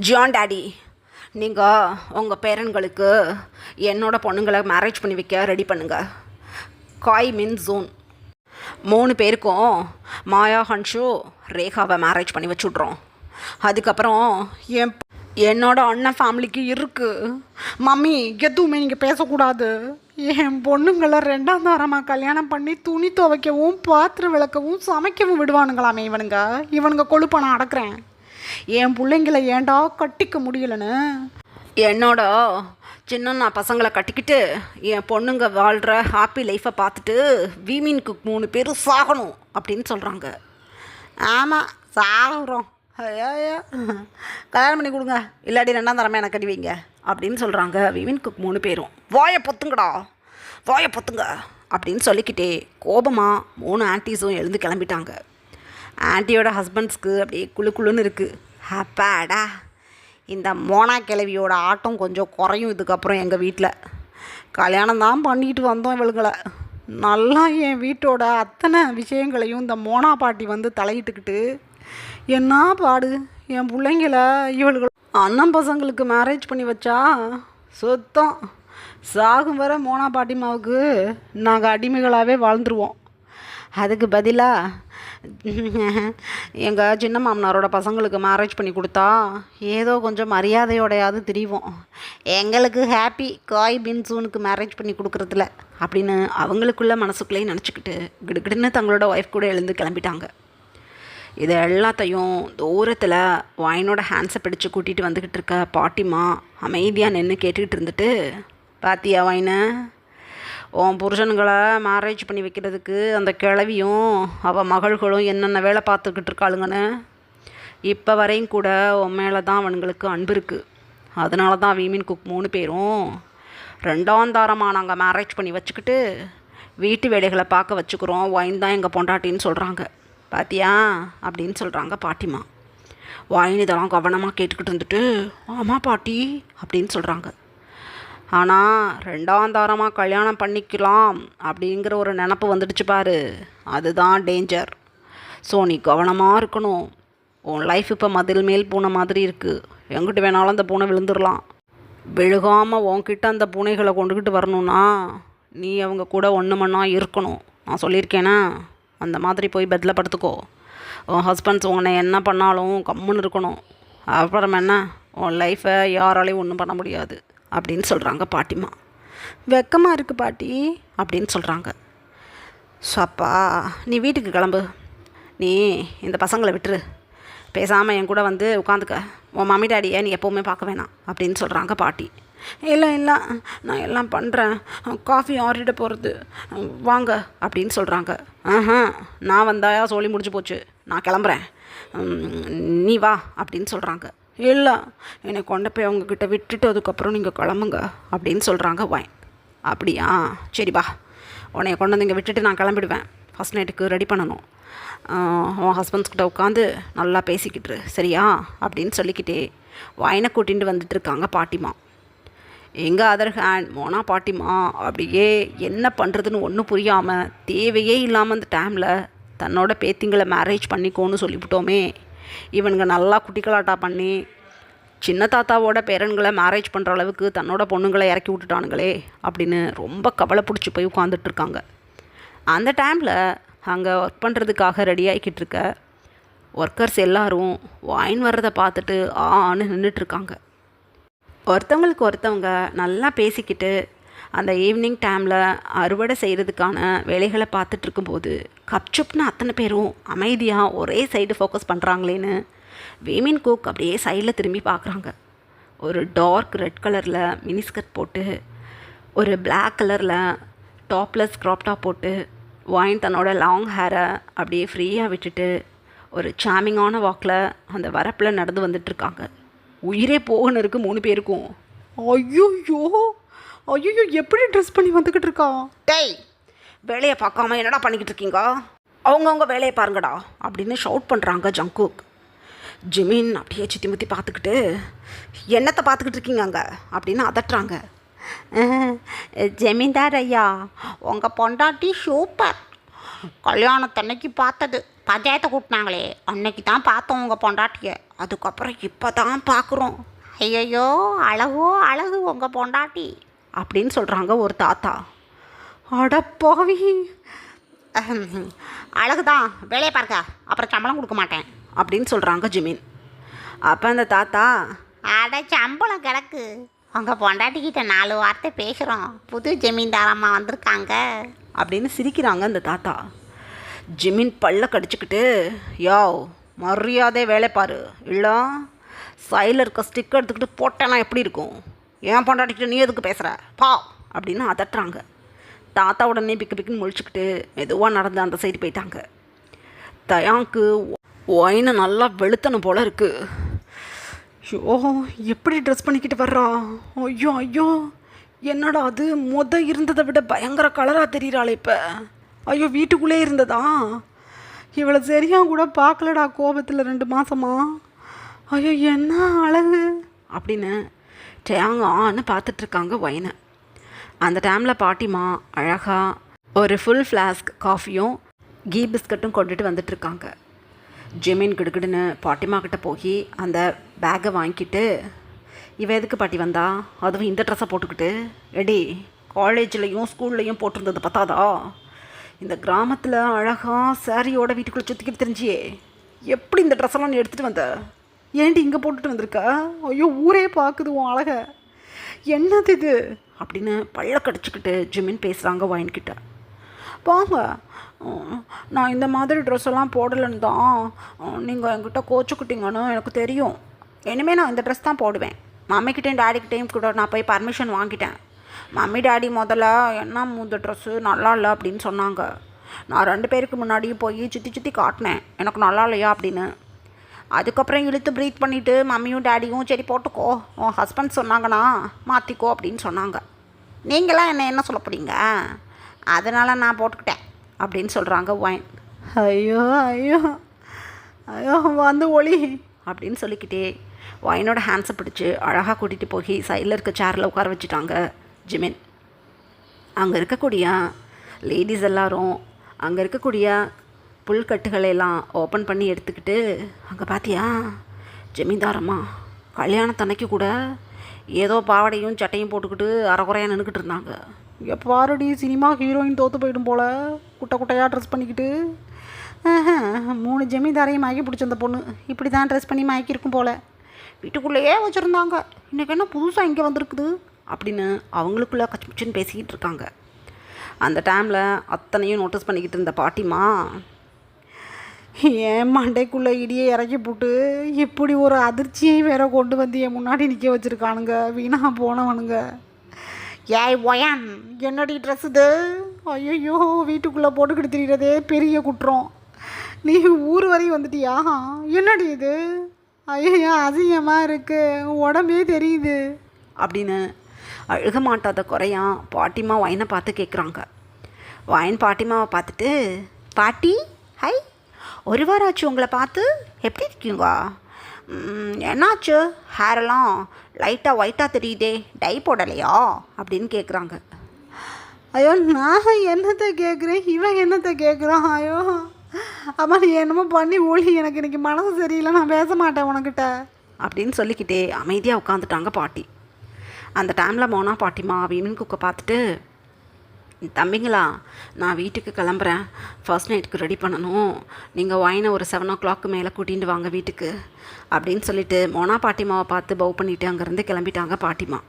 ஜான் டாடி, நீங்கள் உங்கள் பேரன்களுக்கு என்னோட பொண்ணுங்களை மேரேஜ் பண்ணி வைக்க ரெடி பண்ணுங்க. காய் மின் ஜோன் 3 பேருக்கும் மாயா, ஹன்ஷு, ரேகாவை மேரேஜ் பண்ணி வச்சுட்றோம். அதுக்கப்புறம் என்னோட அண்ணன் ஃபேமிலிக்கு இருக்குது. மம்மி எதுவுமே நீங்கள் பேசக்கூடாது. என் பொண்ணுங்களை 2ஆம் தரமாக கல்யாணம் பண்ணி துணி துவைக்கவும் பாத்திரம் விளக்கவும் சமைக்கவும் விடுவானுங்களாமே இவனுங்க கொழுப்பை நான் அடக்கிறேன். என் பிள்ளைங்களை ஏண்டா கட்டிக்க முடியலன்னு என்னோட சின்ன பசங்களை கட்டிக்கிட்டு என் பொண்ணுங்க வாழ்கிற ஹாப்பி லைஃப்பை பார்த்துட்டு வீமின்க்கு 3 பேர் சாகணும் அப்படின்னு சொல்கிறாங்க. ஆமாம் சாகுறோம். ஐயா கல்யாணம் பண்ணி கொடுங்க, இல்லாட்டி 2ஆம் தரமாக எனக்கு கட்டி வைங்க அப்படின்னு சொல்கிறாங்க விமின் குக் 3 பேரும். வாயை பொத்துங்கடா, வாயை பொத்துங்க அப்படின்னு சொல்லிக்கிட்டே கோபமாக 3 ஆன்ட்டிஸும் எழுந்து கிளம்பிட்டாங்க. ஆன்ட்டியோட ஹஸ்பண்ட்ஸ்க்கு அப்படியே குழுன்னு இருக்குது. அப்பாடா, இந்த மோனா கிழவியோட ஆட்டம் கொஞ்சம் குறையும் இதுக்கப்புறம் எங்கள் வீட்டில். கல்யாணம் தான் பண்ணிக்கிட்டு வந்தோம் இவளுங்களை, நல்லா என் வீட்டோட அத்தனை விஷயங்களையும் இந்த மோனா பாட்டி வந்து தலையிட்டுக்கிட்டு என்ன பாடு. என் பிள்ளைங்கள இவளுக்கு அண்ணன் பசங்களுக்கு மேரேஜ் பண்ணி வச்சா சுத்தம் சாகும் வர மோனா பாட்டிமாவுக்கு நாங்கள் அடிமைகளாகவே வாழ்ந்துருவோம். அதுக்கு பதிலாக எங்கள் சின்ன மாமனாரோட பசங்களுக்கு மேரேஜ் பண்ணி கொடுத்தா ஏதோ கொஞ்சம் மரியாதையோடையாவது திரிவோம். எங்களுக்கு ஹாப்பி காய் பின்சூனுக்கு மேரேஜ் பண்ணி கொடுக்குறதுல அப்படின்னு அவங்களுக்குள்ள மனசுக்குள்ளேயே நினச்சிக்கிட்டு கிடுகிடுன்னு தங்களோட ஒய்ஃப் கூட எழுந்து கிளம்பிட்டாங்க. இது எல்லாத்தையும் தூரத்தில் ஒயினோட ஹேண்ட்ஸை பிடிச்சி கூட்டிகிட்டு வந்துக்கிட்டு இருக்க பாட்டிமா அமைதியாக நின்று கேட்டுக்கிட்டு இருந்துட்டு, பாத்தியா ஒயினை, உன் புருஷனுங்களை மேரேஜ் பண்ணி வைக்கிறதுக்கு அந்த கிழவியும் அவள் மகள்களும் என்னென்ன வேலை பார்த்துக்கிட்டு இருக்காளுங்கன்னு. இப்போ வரையும் கூட உன் மேலே தான் அவனுங்களுக்கு அன்பு இருக்குது. அதனால தான் வீமின் குக் 3 பேரும் 2ஆம் தாரமாக நாங்கள் மேரேஜ் பண்ணி வச்சுக்கிட்டு வீட்டு வேலைகளை பார்க்க வச்சுக்கிறோம். ஒயின் தான் எங்கள் பொண்டாட்டின்னு சொல்கிறாங்க. பாத்தியா அப்படின்னு சொல்கிறாங்க பாட்டிமா. ஒயின் இதெல்லாம் கவனமாக கேட்டுக்கிட்டு இருந்துட்டு, ஆமாம் பாட்டி அப்படின்னு சொல்கிறாங்க. ஆனால் 2ஆம் தாரமாக கல்யாணம் பண்ணிக்கலாம் அப்படிங்கிற ஒரு நினப்பு வந்துடுச்சு பாரு, அதுதான் டேஞ்சர். ஸோ நீ கவனமாக இருக்கணும். உன் லைஃப் இப்போ மதில் மேல் பூனை மாதிரி இருக்குது. எங்கிட்ட வேணாலும் அந்த பூனை விழுந்துடலாம். விழுகாமல் உன்கிட்ட அந்த பூனைகளை கொண்டுக்கிட்டு வரணும்னா நீ அவங்க கூட ஒன்று மண்ணா இருக்கணும். நான் சொல்லியிருக்கேனா, அந்த மாதிரி போய் பெட்டில் படுத்துக்கோ. உன் ஹஸ்பண்ட்ஸ் உன்னை என்ன பண்ணாலும் கம்முன்னு இருக்கணும். அப்புறம் என்ன, உன் லைஃப்பை யாராலையும் ஒன்றும் பண்ண முடியாது அப்படின்னு சொல்கிறாங்க பாட்டிமா. வெக்கமாக இருக்குது பாட்டி அப்படின்னு சொல்கிறாங்க. சப்பா, நீ வீட்டுக்கு கிளம்பு. நீ இந்த பசங்களை விட்டுரு, பேசாமல் என் கூட வந்து உட்காந்துக்க. உன் மம்மி டாடியை நீ எப்போவுமே பார்க்க வேணாம் அப்படின்னு சொல்கிறாங்க பாட்டி. இல்லை இல்லை, நான் எல்லாம் பண்ணுறேன், காஃபி ஆறிட போகிறது, வாங்க அப்படின்னு சொல்கிறாங்க. நான் வந்தாயா சொல்லி முடிஞ்சு போச்சு, நான் கிளம்புறேன், நீ வா அப்படின்னு சொல்கிறாங்க. இல்லை, என்னை கொண்டு போய் அவங்கக்கிட்ட விட்டுட்டு அதுக்கப்புறம் நீங்கள் கிளம்புங்க அப்படின்னு சொல்கிறாங்க ஒயின். அப்படியா, சரி வா, உன்னை கொண்டு வந்து இங்கே விட்டுட்டு நான் கிளம்பிடுவேன். ஃபஸ்ட் நைட்டுக்கு ரெடி பண்ணணும். உன் ஹஸ்பண்ட்ஸ்கிட்ட உட்காந்து நல்லா பேசிக்கிட்டுரு சரியா அப்படின்னு சொல்லிக்கிட்டே ஒயினை கூட்டிகிட்டு வந்துட்டு இருக்காங்க பாட்டிமா. எங்கள் அதர் ஹேண்ட் மோனா பாட்டிமா அப்படியே என்ன பண்ணுறதுன்னு ஒன்றும் புரியாமல், தேவையே இல்லாமல் அந்த டைமில் தன்னோட பேத்திங்களை மேரேஜ் பண்ணிக்கோன்னு சொல்லிவிட்டோமே, இவனுங்க நல்லா குட்டிக்கலாட்டா பண்ணி சின்ன தாத்தாவோட பேரன்களை மேரேஜ் பண்ணுற அளவுக்கு தன்னோட பொண்ணுங்களை இறக்கி விட்டுட்டானுங்களே அப்படின்னு ரொம்ப கவலை பிடிச்சி போய் உட்காந்துட்ருக்காங்க. அந்த டைமில் அங்கே ஒர்க் பண்ணுறதுக்காக ரெடி ஆகிக்கிட்டு இருக்க ஒர்க்கர்ஸ் எல்லோரும் ஒயின் வர்றதை பார்த்துட்டு ஆன்னு நின்றுட்டுருக்காங்க. ஒருத்தவங்களுக்கு ஒருத்தவங்க நல்லா பேசிக்கிட்டு அந்த ஈவினிங் டைமில் அறுவடை செய்கிறதுக்கான வேலைகளை பார்த்துட்ருக்கும்போது கப்சுப்னு அத்தனை பேரும் அமைதியாக ஒரே சைடு ஃபோக்கஸ் பண்ணுறாங்களேன்னு வீமின் குக் அப்படியே சைடில் திரும்பி பார்க்குறாங்க. ஒரு டார்க் ரெட் கலரில் மினிஸ்கர்ட் போட்டு, ஒரு பிளாக் கலரில் டாப்லெஸ் க்ராப் டாப் போட்டு, ஒயின் தன்னோட லாங் ஹேரை அப்படியே ஃப்ரீயாக விட்டுட்டு ஒரு சாமிங்கான வாக்கில் அந்த வரப்பில் நடந்து வந்துட்டுருக்காங்க. உயிரே போகணும் இருக்குது 3 பேருக்கும். ஐயோ ஐயோ, எப்படி ட்ரெஸ் பண்ணி வந்துக்கிட்டு இருக்கா? டேய், வேலையை பார்க்காம என்னடா பண்ணிக்கிட்டு இருக்கீங்க? அவங்கவுங்க வேலையை பாருங்கடா அப்படின்னு ஷவுட் பண்ணுறாங்க ஜங்குக். ஜிமின் அப்படியே சுற்றி முற்றி பார்த்துக்கிட்டு, என்னத்தை பார்த்துக்கிட்டு இருக்கீங்க அங்கே அப்படின்னு அதட்டுறாங்க. ஜமீன்தார் ஐயா, உங்கள் பொண்டாட்டி சூப்பர். கல்யாணத்தன்னைக்கு பார்த்தது, பஞ்சாயத்தை கூட்டினாங்களே அன்னைக்கு தான் பார்த்தோம் உங்கள் பொண்டாட்டியை. அதுக்கப்புறம் இப்போ தான் பார்க்குறோம். ஐயையோ, அழகோ அழகு உங்கள் பொண்டாட்டி அப்படின்னு சொல்கிறாங்க ஒரு தாத்தா. அடப்பாவி, அழகுதான், வேலையை பார்க்க, அப்புறம் சம்பளம் கொடுக்க மாட்டேன் அப்படின்னு சொல்கிறாங்க ஜிமின். அப்போ அந்த தாத்தா, அட சம்பளம் கிடக்கு, உங்கள் பொண்டாட்டிக்கிட்ட 4 வார்த்தை பேசுகிறோம், புது ஜமீன்தாரம்மா வந்திருக்காங்க அப்படின்னு சிரிக்கிறாங்க அந்த தாத்தா. ஜிமின் பல்ல கடிச்சிக்கிட்டு, யோ மரியாதை வேலை பாரு, இல்லை சைடில் இருக்க ஸ்டிக்கர் எடுத்துக்கிட்டு போட்டேன்னா எப்படி இருக்கும்? ஏன் பொண்டாட்டிக்கிட்ட நீ எதுக்கு பேசுகிற பா அப்படின்னு அதட்டுறாங்க. தாத்தா உடனே பிக்கு பிக்குன்னு முழிச்சுக்கிட்டு மெதுவாக நடந்து அந்த சைடு போயிட்டாங்க. தயாங்க்கு ஒயினை நல்லா வெளுத்தணும் போல் இருக்குது. ஐயோ, எப்படி ட்ரெஸ் பண்ணிக்கிட்டு வர்றா? ஐயோ, என்னடா அது இருந்ததை விட பயங்கர கலராக தெரிகிறாளே இப்போ. ஐயோ, வீட்டுக்குள்ளே இருந்ததா? இவளை சரியாக கூட பார்க்கலடா கோபத்தில் 2 மாதமா. ஐயோ, என்ன அழகு அப்படின்னு டேங்கான்னு பார்த்துட்ருக்காங்க ஒயினை. அந்த டைமில் பாட்டிமா அழகாக ஒரு ஃபுல் ஃப்ளாஸ்க் காஃபியும் கீ பிஸ்கட்டும் கொண்டுட்டு வந்துட்டுருக்காங்க. ஜிமின் கிடுக்கிடுன்னு பாட்டிமா கிட்ட போய் அந்த பேக்கை வாங்கிக்கிட்டு, இவன் எதுக்கு பாட்டி வந்தா, அதுவும் இந்த ட்ரெஸ்ஸை போட்டுக்கிட்டு? எடி, காலேஜ்லேயும் ஸ்கூல்லையும் போட்டிருந்தது பார்த்தாதா? இந்த கிராமத்தில் அழகாக சாரியோட வீட்டுக்குள்ளே சுற்றிக்கிட்டு தெரிஞ்சியே, எப்படி இந்த ட்ரெஸ்ஸெல்லாம் நீ எடுத்துகிட்டு வந்த? ஏன்டி இங்கே போட்டுட்டு வந்திருக்க? ஐயோ, ஊரே பார்க்குது உன் அழக, என்னது இது அப்படின்னு பல்ல கடிச்சிக்கிட்டு ஜிமின் பேசுகிறாங்க ஒயின்கிட்ட. போங்க. நான் இந்த மாதிரி ட்ரெஸ் எல்லாம் போடலன்னு தான் நீங்கள் என்கிட்ட கோச்சுக்கிட்டீங்கன்னு எனக்கு தெரியும். இனிமேல் நான் இந்த ட்ரெஸ் தான் போடுவேன். மம்மிக்கிட்டேயும் டேடிக்கிட்டேயும் கூட நான் போய் பர்மிஷன் வாங்கிட்டேன். மம்மி டேடி முதல்ல என்ன இந்த ட்ரெஸ்ஸு நல்லா இல்லை அப்படின்னு சொன்னாங்க. நான் 2 பேருக்கு முன்னாடியும் போய் சுற்றி சுற்றி காட்டினேன் எனக்கு நல்லா இல்லையா அப்படின்னு. அதுக்கப்புறம் இழுத்து ப்ரீத் பண்ணிவிட்டு மம்மியும் டேடியும் சரி போட்டுக்கோ, உன் ஹஸ்பண்ட் சொன்னாங்கன்னா மாற்றிக்கோ அப்படின்னு சொன்னாங்க. நீங்களாம் என்ன சொல்ல போகிறீங்க, அதனால் நான் போட்டுக்கிட்டேன் அப்படின்னு சொல்கிறாங்க ஒயின். ஐயோ ஐயோ ஐயோ வந்து ஒளி அப்படின்னு சொல்லிக்கிட்டே ஒயினோட ஹேண்ட்ஸை பிடிச்சி அழகாக கூட்டிகிட்டு போய் சைடில் இருக்க சேரில் உட்கார வச்சுட்டாங்க ஜிமின். அங்கே இருக்கக்கூடிய லேடிஸ் எல்லாரும் அங்கே இருக்கக்கூடிய புல்கட்டுகளையெல்லாம் ஓப்பன் பண்ணி எடுத்துக்கிட்டு, அங்கே பார்த்தியா ஜமீன்தாரம்மா கல்யாணத்தன்னைக்கு கூட ஏதோ பாவடையும் சட்டையும் போட்டுக்கிட்டு அரைக்குறையாக நின்றுக்கிட்டு இருந்தாங்க. எப்பாரடி சினிமா ஹீரோயின் தோற்று போயிடும் போல் குட்டை குட்டையாக ட்ரெஸ் பண்ணிக்கிட்டு. 3 ஜமீன்தாரையும் மயக்கி பிடிச்ச அந்த பொண்ணு இப்படி தான் ட்ரெஸ் பண்ணி மயக்கியிருக்கும் போல். வீட்டுக்குள்ளேயே வச்சுருந்தாங்க, இன்றைக்கி என்ன புதுசாக இங்கே வந்திருக்குது அப்படின்னு அவங்களுக்குள்ளே கச்சுன்னு பேசிக்கிட்டு இருக்காங்க. அந்த டைமில் அத்தனையும் நோட்டீஸ் பண்ணிக்கிட்டு இருந்த பாட்டிமா, என் மண்டைக்குள்ளே இடியை இறக்கி போட்டு இப்படி ஒரு அதிர்ச்சியை வேற கொண்டு வந்து என் முன்னாடி நிற்க வச்சுருக்கானுங்க வீணா போனவனுங்க. ஏய் ஒயன், என்னடி ட்ரெஸ் இது? ஐயோ, வீட்டுக்குள்ளே போட்டுக்கிட்டு திரிகிறதே பெரிய குற்றம். நீ ஊர் வரையும் வந்துட்டியா? என்னடி இது? ஐயோ அசிங்கமாக இருக்குது, உடம்பே தெரியுது அப்படின்னு அழுக மாட்டாத குறையா பாட்டிமா ஒயினை பார்த்து கேட்குறாங்க. ஒயின் பாட்டிமாவை பார்த்துட்டு, பாட்டி ஹை, ஒரு வாரம் ஆச்சு உங்களை பார்த்து, எப்படி இருக்கீங்க? என்னாச்சு, ஹேரெல்லாம் லைட்டாக ஒயிட்டாக தெரியுதே, டை போடலையா அப்படின்னு கேட்குறாங்க. ஐயோ நான் என்னத்தை கேட்குறேன், இவன் என்னத்தை கேட்குறான்? ஐயோ அம்மா நீ என்னமோ பண்ணி ஒளி, எனக்கு இன்றைக்கி மனசு சரியில்லை, நான் பேச மாட்டேன் உனக்கிட்ட அப்படின்னு சொல்லிக்கிட்டே அமைதியாக உட்காந்துட்டாங்க பாட்டி. அந்த டைமில் மோனா பாட்டிமா விமன் குக்கை பார்த்துட்டு, தம்பிங்களா நான் வீட்டுக்கு கிளம்புறேன், ஃபர்ஸ்ட் நைட்டுக்கு ரெடி பண்ணணும், நீங்கள் ஒயினை ஒரு 7 o'clock மேலே கூட்டிகிட்டு வாங்க வீட்டுக்கு அப்படின்னு சொல்லிவிட்டு மோனா பாட்டிமாவை பார்த்து பவ் பண்ணிவிட்டு அங்கேருந்து கிளம்பிட்டாங்க பாட்டிமா.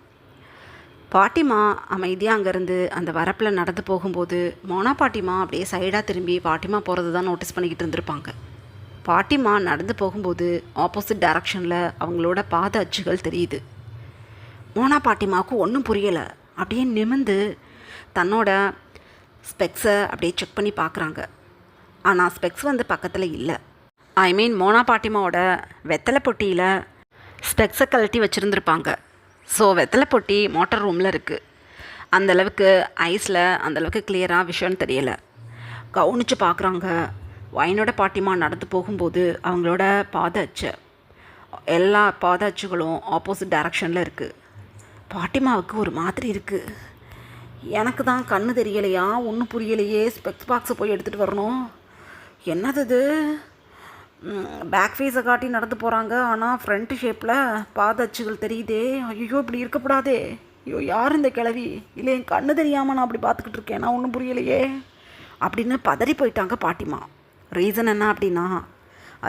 பாட்டிமா அமைதியாக அங்கேருந்து அந்த வரப்பில் நடந்து போகும்போது மோனா பாட்டிமா அப்படியே சைடாக திரும்பி பாட்டிமா போகிறது தான் நோட்டீஸ் பண்ணிக்கிட்டு இருந்திருப்பாங்க. பாட்டிமா நடந்து போகும்போது ஆப்போசிட் டைரக்ஷனில் அவங்களோட பாத அச்சுகள் தெரியுது. மோனா பாட்டிமாவுக்கு ஒன்றும் புரியலை. அப்படியே நிமிர்ந்து தன்னோட ஸ்பெக்ஸை அப்படியே செக் பண்ணி பார்க்குறாங்க. ஆனால் ஸ்பெக்ஸ் வந்து பக்கத்தில் இல்லை. மோனா பாட்டிமாவோட வெத்தலை பொட்டியில் ஸ்பெக்ஸை கழட்டி வச்சுருந்துருப்பாங்க. ஸோ வெத்தலை பொட்டி மோட்டர் ரூமில் இருக்குது. அந்தளவுக்கு ஐஸில் அந்தளவுக்கு கிளியராக விஷயம்னு தெரியலை. கவனித்து பார்க்குறாங்க. ஒயினோட பாட்டிமா நடந்து போகும்போது அவங்களோட பாத அச்சு, எல்லா பாத அச்சுகளும் ஆப்போசிட் டைரக்ஷனில் இருக்குது. பாட்டிமாவுக்கு ஒரு மாதிரி இருக்குது. எனக்கு தான் கண்ணு தெரியலையா, ஒன்றும் புரியலையே, ஸ்பெக்ஸ் பாக்ஸை போய் எடுத்துகிட்டு வரணும். என்னது இது, பேக் ஃபேஸை காட்டி நடந்து போகிறாங்க, ஆனால் ஃப்ரண்ட் ஷேப்பில் பாத அச்சுகள் தெரியுதே. ஐயோ இப்படி இருக்கக்கூடாதே, ஐயோ யார் இந்த கிழவி, இல்லை என் கண்ணு தெரியாமல் நான் அப்படி பார்த்துக்கிட்டு இருக்கேன், நான் ஒன்றும் புரியலையே அப்படின்னு பதறி போயிட்டாங்க பாட்டிமா. ரீசன் என்ன அப்படின்னா,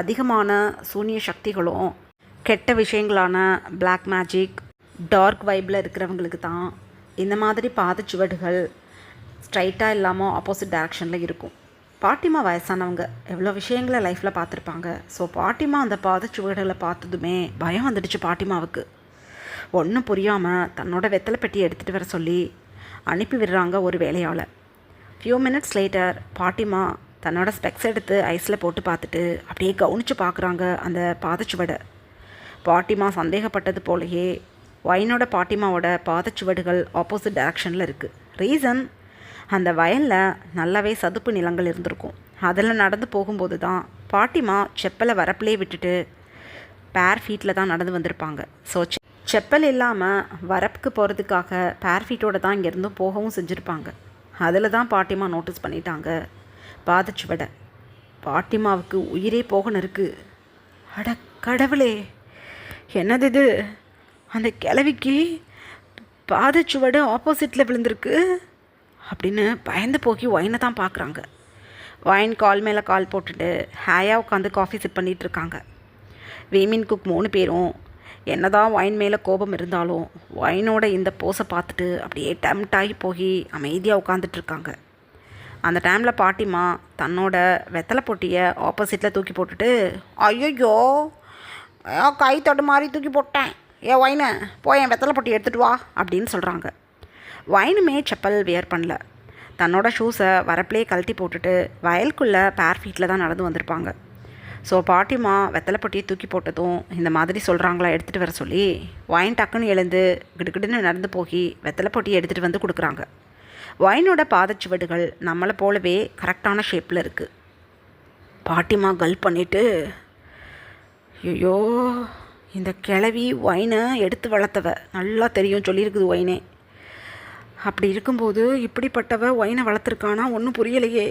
அதிகமான சூனிய சக்திகளும் கெட்ட விஷயங்களான பிளாக் மேஜிக், டார்க் வைப்பில் இருக்கிறவங்களுக்கு தான் இந்த மாதிரி பாதச்சுவடுகள் ஸ்ட்ரைட்டாக இல்லாமல் ஆப்போசிட் டைரக்ஷனில் இருக்கும். பாட்டிமா வயசானவங்க, எவ்வளோ விஷயங்களை லைஃப்பில் பார்த்துருப்பாங்க. ஸோ பாட்டிமா அந்த பாதச்சுவடுகளை பார்த்ததுமே பயம் வந்துடுச்சு பாட்டிமாவுக்கு. ஒன்றும் புரியாமல் தன்னோட வெத்தலை பெட்டியை எடுத்துகிட்டு வர சொல்லி அனுப்பி விடுறாங்க ஒரு வேலையால். ஃபியூ மினிட்ஸ் லேட்டர் பாட்டிமா தன்னோட ஸ்பெக்ஸ் எடுத்து ஐஸில் போட்டு பார்த்துட்டு அப்படியே கவனித்து பார்க்குறாங்க அந்த பாதச்சுவடை. பாட்டிமா சந்தேகப்பட்டது போலயே ஒயினோட பாட்டிமாவோட பாதச்சுவடுகள் ஆப்போசிட் டைரக்ஷனில் இருக்குது. ரீசன், அந்த வயலில் நல்லாவே சதுப்பு நிலங்கள் இருந்திருக்கும். அதில் நடந்து போகும்போது தான் பாட்டிமா செப்பலை வரப்பிலே விட்டுட்டு பேர் ஃபீட்டில் தான் நடந்து வந்திருப்பாங்க. ஸோ செப்பல் இல்லாமல் வரப்புக்கு போகிறதுக்காக பேர் ஃபீட்டோடு தான் இங்கேருந்து போகவும் செஞ்சுருப்பாங்க. அதில் தான் பாட்டிமா நோட்டீஸ் பண்ணிட்டாங்க பாதச்சுவடை. பாட்டிமாவுக்கு உயிரே போகணும் இருக்குது. அட கடவுளே, என்னது இது, அந்த கிழவிக்கு பாதச்சுவடு ஆப்போசிட்டில் விழுந்திருக்கு அப்படின்னு பயந்து போக்கி ஒயினை தான் பார்க்குறாங்க. ஒயின் கால் மேலே கால் போட்டுட்டு ஹேயாக உட்காந்து காஃபி சிப் பண்ணிகிட்ருக்காங்க. வீமின் குக் 3 பேரும் என்னதான் ஒயின் மேலே கோபம் இருந்தாலும் ஒயினோட இந்த போஸை பார்த்துட்டு அப்படியே டெம்ட் ஆகி போய் அமைதியாக உட்காந்துட்ருக்காங்க. அந்த டைமில் பாட்டிமா தன்னோட வெத்தலை பொட்டியை ஆப்போசிட்டில் தூக்கி போட்டுட்டு, ஐயோ கை தடு மாதிரி தூக்கி போட்டேன், ஒயினு போய் என் வெத்தலை பொட்டி எடுத்துகிட்டு வா அப்படின்னு சொல்கிறாங்க. ஒயினுமே செப்பல் வியர் பண்ணல. தன்னோட ஷூஸை வரப்பிலே கழட்டி போட்டுட்டு வயலுக்குள்ளே பேர் ஃபீட்டில் தான் நடந்து வந்திருப்பாங்க. ஸோ பாட்டிமா வெத்தலை பொட்டியை தூக்கி போட்டதும் இந்த மாதிரி சொல்கிறாங்களா எடுத்துகிட்டு வர சொல்லி ஒயின் டக்குன்னு எழுந்து கிடுகிடுன்னு நடந்து போய் வெத்தலை பொட்டியை எடுத்துகிட்டு வந்து கொடுக்குறாங்க. ஒயினோட பாதச்சுவடுகள் நம்மளை போலவே கரெக்டான ஷேப்பில் இருக்குது. பாட்டிமா கல் பண்ணிவிட்டு, ஐயோ இந்த கிழவி ஒயினை எடுத்து வளர்த்தவ நல்லா தெரியும் சொல்லியிருக்குது ஒயினே. அப்படி இருக்கும்போது இப்படிப்பட்டவ ஒயினை வளர்த்துருக்கானா ஒன்றும் புரியலையே.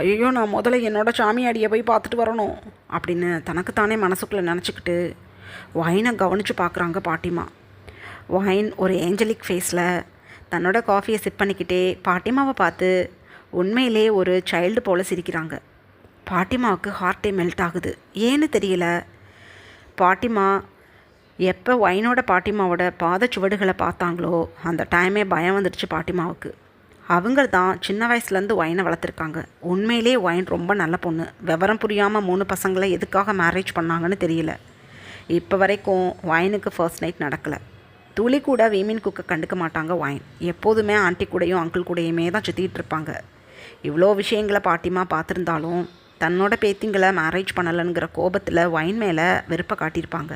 ஐயோ நான் முதல்ல என்னோடய சாமியாடியை போய் பார்த்துட்டு வரணும் அப்படின்னு தனக்குத்தானே மனசுக்குள்ளே நினச்சிக்கிட்டு ஒயினை கவனித்து பார்க்குறாங்க பாட்டிமா. ஒயின் ஒரு ஏஞ்சலிக் ஃபேஸில் தன்னோட காஃபியை சிப் பண்ணிக்கிட்டே பாட்டிமாவை பார்த்து உண்மையிலே ஒரு சைல்டு போல் சிரிக்கிறாங்க. பாட்டிமாவுக்கு ஹார்ட்டே மெல்ட் ஆகுது. ஏன்னு தெரியல. பாட்டிமா எப்போ ஒயினோட பாட்டிமாவோட பாதச்சுவடுகளை பார்த்தாங்களோ அந்த டைமே பயம் வந்துடுச்சு பாட்டிமாவுக்கு. அவங்க தான் சின்ன வயசுலேருந்து ஒயினை வளர்த்துருக்காங்க. உண்மையிலே ஒயின் ரொம்ப நல்ல பொண்ணு. விவரம் புரியாமல் 3 பசங்களை எதுக்காக மேரேஜ் பண்ணாங்கன்னு தெரியல. இப்போ வரைக்கும் ஒயினுக்கு ஃபர்ஸ்ட் நைட் நடக்கலை. துளி கூட வீமின் குக்கை கண்டுக்க மாட்டாங்க ஒயின். எப்போதுமே ஆண்டி கூடையும் அங்கிள் கூடையுமே தான் சுற்றிக்கிட்டு இருப்பாங்க. இவ்வளோ விஷயங்களை பாட்டிமா பார்த்துருந்தாலும் தன்னோட பேத்திங்களை மேரேஜ் பண்ணலைங்கிற கோபத்தில் ஒயின் மேலே வெறுப்பை காட்டியிருப்பாங்க.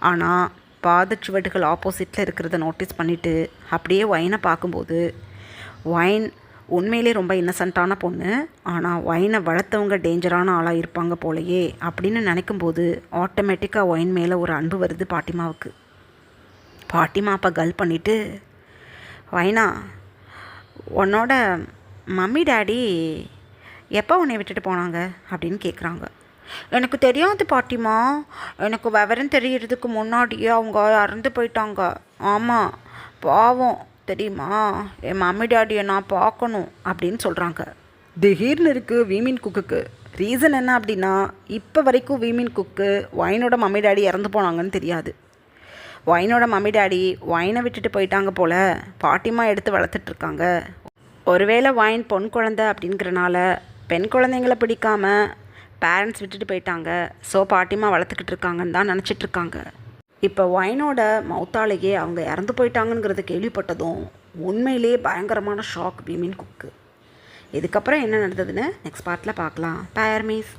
ஆனால் பாதச்சுவடுகள் ஆப்போசிட்டில் இருக்கிறத நோட்டீஸ் பண்ணிவிட்டு அப்படியே ஒயினை பார்க்கும்போது ஒயின் உண்மையிலே ரொம்ப இன்னசென்ட்டான பொண்ணு, ஆனால் ஒயினை வளர்த்தவங்க டேஞ்சரான ஆளாக இருப்பாங்க போலையே அப்படின்னு நினைக்கும்போது ஆட்டோமேட்டிக்காக ஒயின் மேலே ஒரு அன்பு வருது பாட்டிமாவுக்கு. பாட்டிமா அப்போ கல் பண்ணிவிட்டு, ஒயினா உன்னோட மம்மி டேடி எப்போ உன்னை விட்டுட்டு போனாங்க அப்படின்னு கேட்குறாங்க. எனக்கு தெரியாது பாட்டிமா, எனக்கு விவரம் தெரியறதுக்கு முன்னாடியே அவங்க இறந்து போயிட்டாங்க. ஆமாம் பாவம் தெரியுமா, என் மம்மி டேடியை நான் பார்க்கணும் அப்படின்னு சொல்கிறாங்க. திடீர்னு இருக்குது வீமின் குக்குக்கு. ரீசன் என்ன அப்படின்னா இப்போ வரைக்கும் வீமின் குக்கு ஒயினோட மம்மி டேடி இறந்து போனாங்கன்னு தெரியாது. ஒயினோட மம்மி டேடி ஒயினை விட்டுட்டு போயிட்டாங்க போல். பாட்டிமா எடுத்து வளர்த்துட்ருக்காங்க. ஒருவேளை ஒயின் பொன் குழந்தை அப்படிங்கிறனால பெண் குழந்தைங்கள பிடிக்காமல் பேரண்ட்ஸ் விட்டுட்டு போயிட்டாங்க. ஸோ பாட்டிமா வளர்த்துக்கிட்டு இருக்காங்கன்னு தான் நினச்சிட்ருக்காங்க. இப்போ ஒயினோட மௌத்தாலேயே அவங்க இறந்து போயிட்டாங்கங்கிறத கேள்விப்பட்டதும் உண்மையிலே பயங்கரமான ஷாக் வீமின் குக்கு. இதுக்கப்புறம் என்ன நடந்ததுன்னு நெக்ஸ்ட் பார்ட்டில் பார்க்கலாம். பாய் ஆர்மீஸ்.